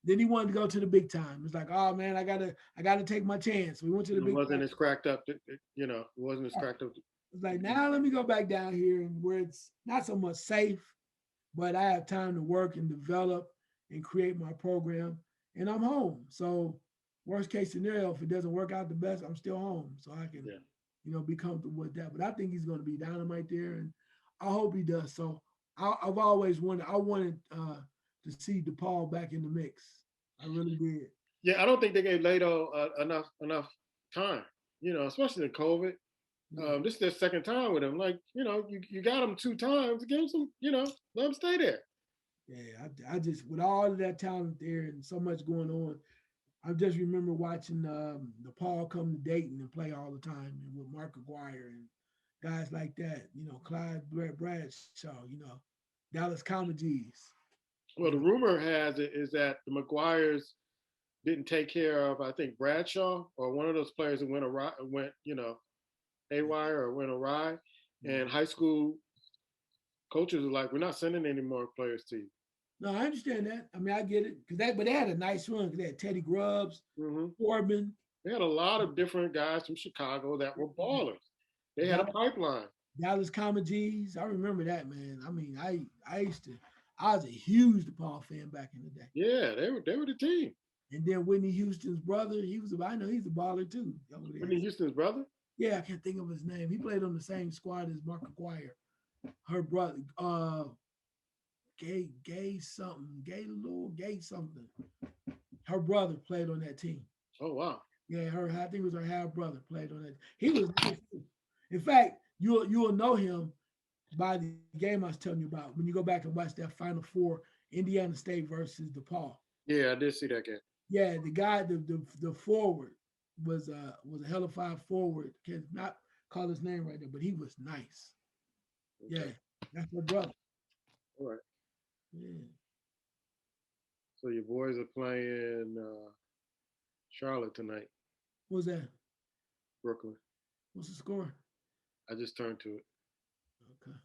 Then he wanted to go to the big time. It's like, oh man, I gotta take my chance. So we went to the big. It wasn't as cracked up. It wasn't as cracked up. It's like now let me go back down here and where it's not so much safe. But I have time to work and develop and create my program, and I'm home. So, worst case scenario, if it doesn't work out the best, I'm still home, so I can, be comfortable with that. But I think he's going to be dynamite there, and I hope he does. So, I've always wanted. I wanted to see DePaul back in the mix. I really did. Yeah, I don't think they gave Lato enough time. Especially in COVID. This is their second time with him. Like, you got him 2 times. Give him some, let him stay there. Yeah, I just, with all of that talent there and so much going on, I just remember watching DePaul come to Dayton and play all the time, and with Mark Aguirre and guys like that, Clyde Bradshaw, Dallas Comedies. Well, the rumor has it is that the McGuires didn't take care of, I think, Bradshaw or one of those players that went haywire or went awry, and high school coaches are like, we're not sending any more players to you. No, I understand that. I mean, I get it. But they had a nice run. They had Teddy Grubbs, Corbin. They had a lot of different guys from Chicago that were ballers. They had a pipeline. Dallas Comedies. I remember that, man. I mean, I was a huge DePaul fan back in the day. Yeah, they were the team. And then Whitney Houston's brother, I know he's a baller too. Whitney Houston's brother? Yeah, I can't think of his name. He played on the same squad as Mark Aguirre. Her brother, Gay something. Her brother played on that team. Oh wow. Yeah, I think it was her half brother played on that. He was nice too. In fact, you'll know him by the game I was telling you about when you go back and watch that Final Four, Indiana State versus DePaul. Yeah, I did see that game. Yeah, the guy, the forward was a hell of a forward. Can not call his name right there, but he was nice. Okay. Yeah, that's my brother. All right. Yeah. So your boys are playing Charlotte tonight. What's that? Brooklyn. What's the score? I just turned to it. Okay.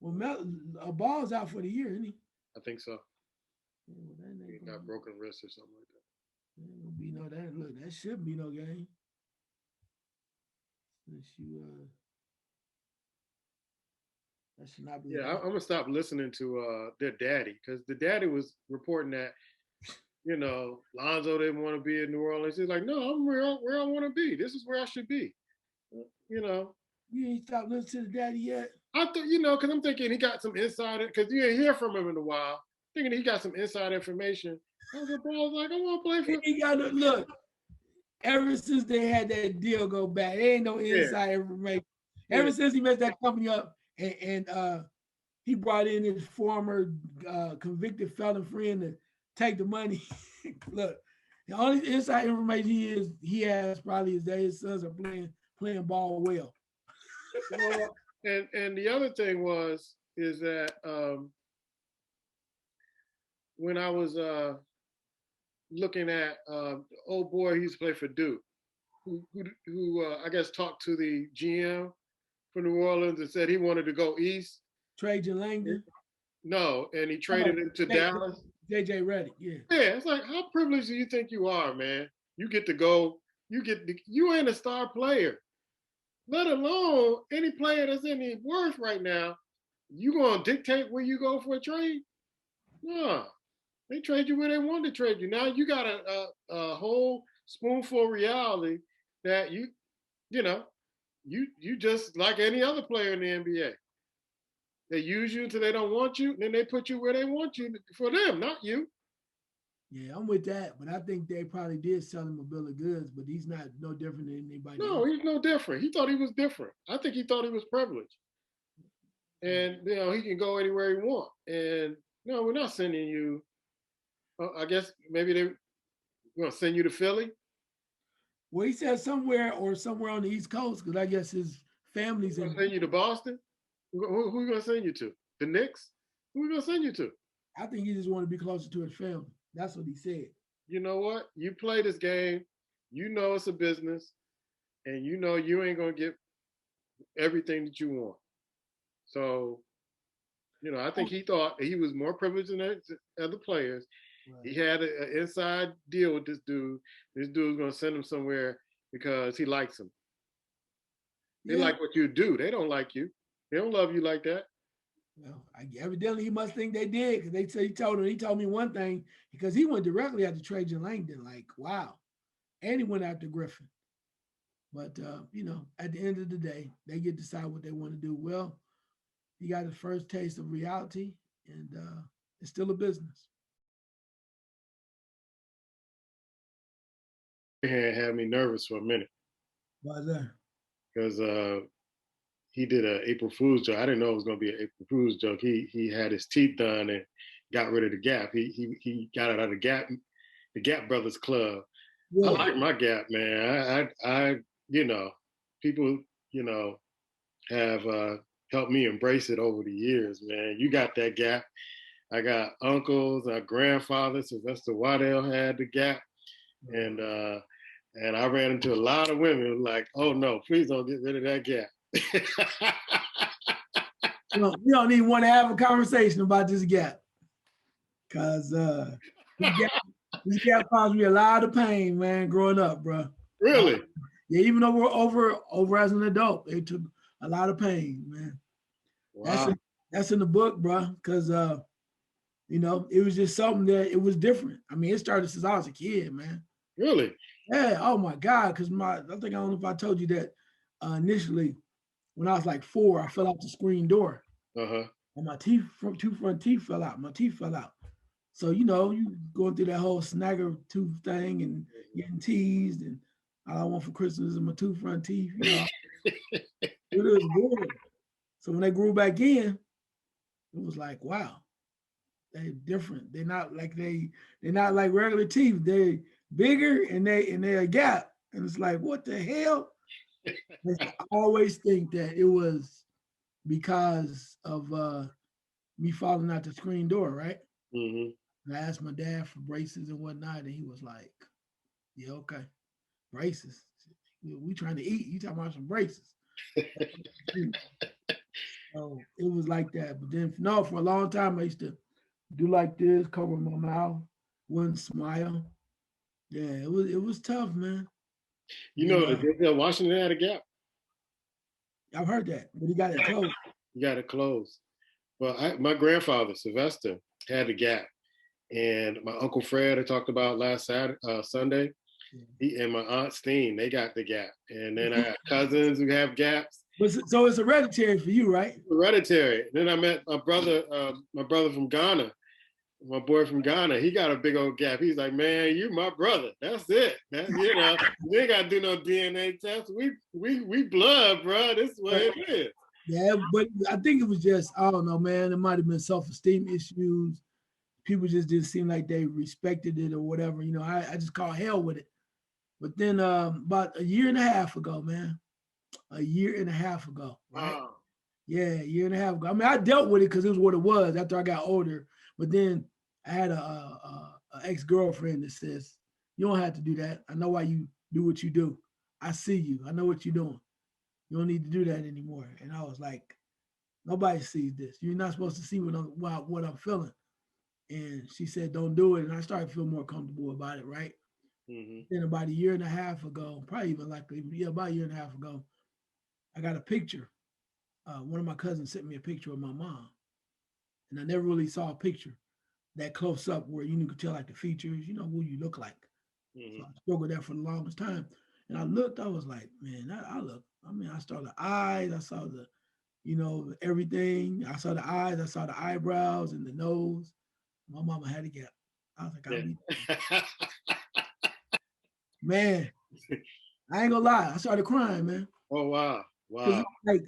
Well, Ball's out for the year, isn't he? I think so. Yeah, well, he got broken wrist or something like that. There ain't gonna be no that. Look, that shouldn't be no game. Since that should not be. Yeah, I'm gonna stop listening to their daddy because the daddy was reporting that, Lonzo didn't want to be in New Orleans. He's like, no, I'm where I want to be. This is where I should be. You ain't stopped listening to the daddy yet? I thought, because I'm thinking he got some insider, because you didn't hear from him in a while. Thinking he got some inside information. I was like, I want to play for him. He got to look. Ever since they had that deal go back, there ain't no inside information. Ever since he messed that company up and he brought in his former convicted felon friend to take the money. Look, the only inside information he has probably is that his sons are playing ball well. Well, and the other thing is that when I was looking at old boy who used to play for Duke, who I guess talked to the GM for New Orleans and said he wanted to go east. Trajan Langdon? No, and he traded him to Dallas. JJ Redick, yeah. Yeah, it's like, how privileged do you think you are, man? You get to go, you ain't a star player. Let alone any player that's any worth right now. You gonna dictate where you go for a trade? No. They trade you where they want to trade you. Now you got a whole spoonful of reality that you just like any other player in the NBA. They use you until they don't want you, and then they put you where they want you for them, not you. Yeah, I'm with that, but I think they probably did sell him a bill of goods, but he's not no different than anybody No, else. he's no different. He thought he was different. I think he thought he was privileged. And, he can go anywhere he wants. And, no, we're not sending you. I guess maybe they're going to send you to Philly. Well, he said somewhere on the East Coast, because I guess his family's in. Send you to Boston? Who are we going to send you to? The Knicks? Who are we going to send you to? I think he just want to be closer to his family. That's what he said. You know what? You play this game. You know it's a business. And you know you ain't going to get everything that you want. So, I think he thought he was more privileged than other players. Right. He had an inside deal with this dude. This dude was going to send him somewhere because he likes him. They like what you do. They don't like you. They don't love you like that. Well, evidently he must think they did, because he told me one thing, because he went directly after Trajan Langdon, like, wow. And he went after Griffin. But, at the end of the day, they get to decide what they want to do. Well, he got his first taste of reality, and it's still a business. It had me nervous for a minute. Why is that? Because he did an April Fool's joke. I didn't know it was going to be an April Fool's joke. He had his teeth done and got rid of the Gap. He got it out of the Gap Brothers Club. Yeah. I like my Gap, man. I people, have helped me embrace it over the years, man. You got that Gap. I got uncles, our grandfather, Sylvester Waddell had the Gap. And I ran into a lot of women like, oh no, please don't get rid of that Gap. We don't even want to have a conversation about this Gap. Cause this gap, this gap caused me a lot of pain, man, growing up, bro. Really? Yeah, even though we're over as an adult, it took a lot of pain, man. That's Wow. in, that's in the book, bro. Cause it was just something that it was different. I mean, it started since I was a kid, man. Really? Yeah. Oh my God. Cause I don't know if I told you that initially when I was like 4, I fell out the screen door Uh-huh. and my teeth, two front teeth fell out. My teeth fell out. So you going through that whole snagger tooth thing and getting teased, and all I want for Christmas is my two front teeth. It was good. So when they grew back in, it was like, wow, they're different. They're not like regular teeth. They're bigger and they're a gap. And it's like, what the hell? I always think that it was because of me falling out the screen door, right? Mm-hmm. And I asked my dad for braces and whatnot, and he was like, "Yeah, okay, braces. We trying to eat. You talking about some braces?" So it was like that. But then, no, for a long time, I used to do like this, cover my mouth, wouldn't smile. Yeah, it was tough, man. You Then know that Denzel Washington had a gap? I've heard that, but he got it closed. You got it closed. Well, my grandfather, Sylvester, had a gap. And my Uncle Fred, I talked about last Sunday, Yeah. he and my Aunt Steen, they got the gap. And then I got cousins who have gaps. But so it's hereditary for you, right? Hereditary. Then I met my brother from Ghana, my boy from Ghana. He got a big old gap. He's like, man, you my brother. That's it. You ain't gotta do no DNA test. We blood, bro. This is what it is. Yeah, but I think it was just I don't know, man. It might have been self-esteem issues. People just didn't seem like they respected it or whatever. I just called hell with it. But then about a year and a half ago, man, a year and a half ago, right? Wow. Yeah, a year and a half ago. I mean, I dealt with it because it was what it was after I got older. But then I had a ex-girlfriend that says, "You don't have to do that. I know why you do what you do. I see you. I know what you're doing. You don't need to do that anymore." And I was like, "Nobody sees this. You're not supposed to see what I'm feeling." And she said, "Don't do it." And I started to feel more comfortable about it, right? Mm-hmm. Then about a year and a half ago, probably even about a year and a half ago, I got a picture. One of my cousins sent me a picture of my mom, and I never really saw a picture that close up where you could tell like the features, who you look like. Mm-hmm. So I struggled that for the longest time. And I looked, I was like, man, I look. I mean, I saw the eyes, I saw everything. I saw the eyes, I saw the eyebrows and the nose. My mama had a gap. I was like, I'll be Yeah. man. I ain't gonna lie, I started crying, man. Oh wow. Because Wow. like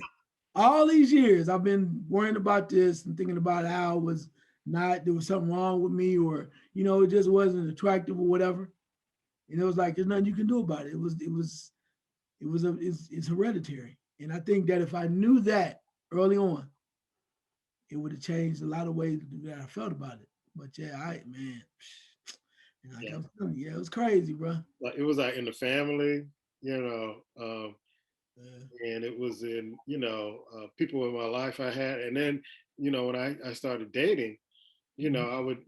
all these years I've been worrying about this and thinking about how it was not there was something wrong with me or it just wasn't attractive or whatever. And it was like there's nothing you can do about it. It's hereditary. And I think that if I knew that early on, it would have changed a lot of ways that I felt about it. But yeah, and like Yeah. I'm telling you, yeah, it was crazy, bro. Like it was like in the family, Yeah. and it was in people in my life I had, and then when I started dating, Mhm. I would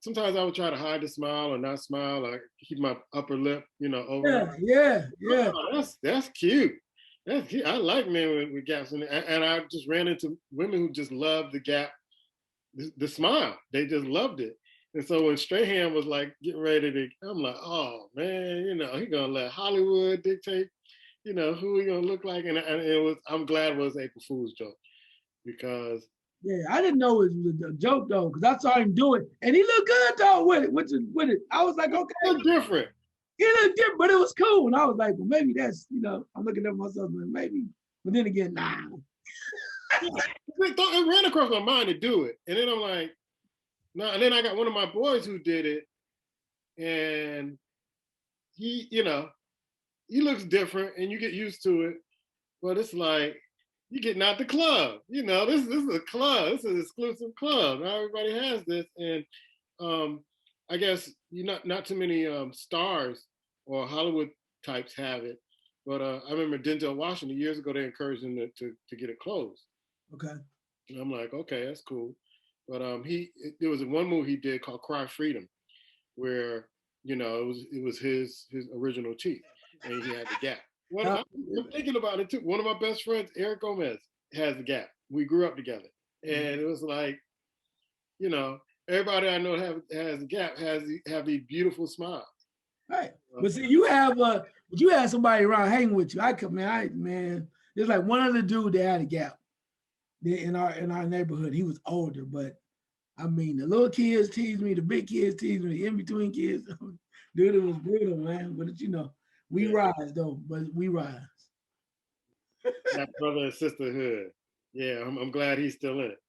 sometimes I would try to hide the smile or not smile, or keep my upper lip over. Yeah, yeah, yeah. Oh, that's cute. That's cute. I like men with gaps in it, and I just ran into women who just loved the gap, the smile. They just loved it. And so when Strahan was like getting ready to, I'm like, oh man, he gonna let Hollywood dictate, who he gonna look like. And it was, I'm glad it was April Fool's joke because Yeah, I didn't know it was a joke though, because I saw him do it, and he looked good though with it. With it, I was like, okay, it's different. he looked different, but it was cool. And I was like, well, maybe that's I'm looking at myself, and maybe, but then again, nah. It ran across my mind to do it, and then I'm like, no. And then I got one of my boys who did it, and he looks different, and you get used to it. But it's like you're getting out the club. This is a club. This is an exclusive club. Not everybody has this, and I guess not too many stars or Hollywood types have it. But I remember Denzel Washington years ago. They encouraged him to get it closed. Okay. And I'm like, okay, that's cool. But there was one movie he did called Cry Freedom, where it was his original chief, and he had the Gap. I'm thinking about it too. One of my best friends, Eric Gomez, has the Gap. We grew up together, and it was like, everybody I know has the Gap have these beautiful smiles. Right, but see, you had somebody around hanging with you. Man, there's like one other dude that had a Gap in our neighborhood. He was older, but I mean, the little kids teased me, the big kids teased me, the in between kids. Dude, it was brutal, man. But we rise though. But we rise. That brother and sisterhood. Yeah, I'm glad he's still in it.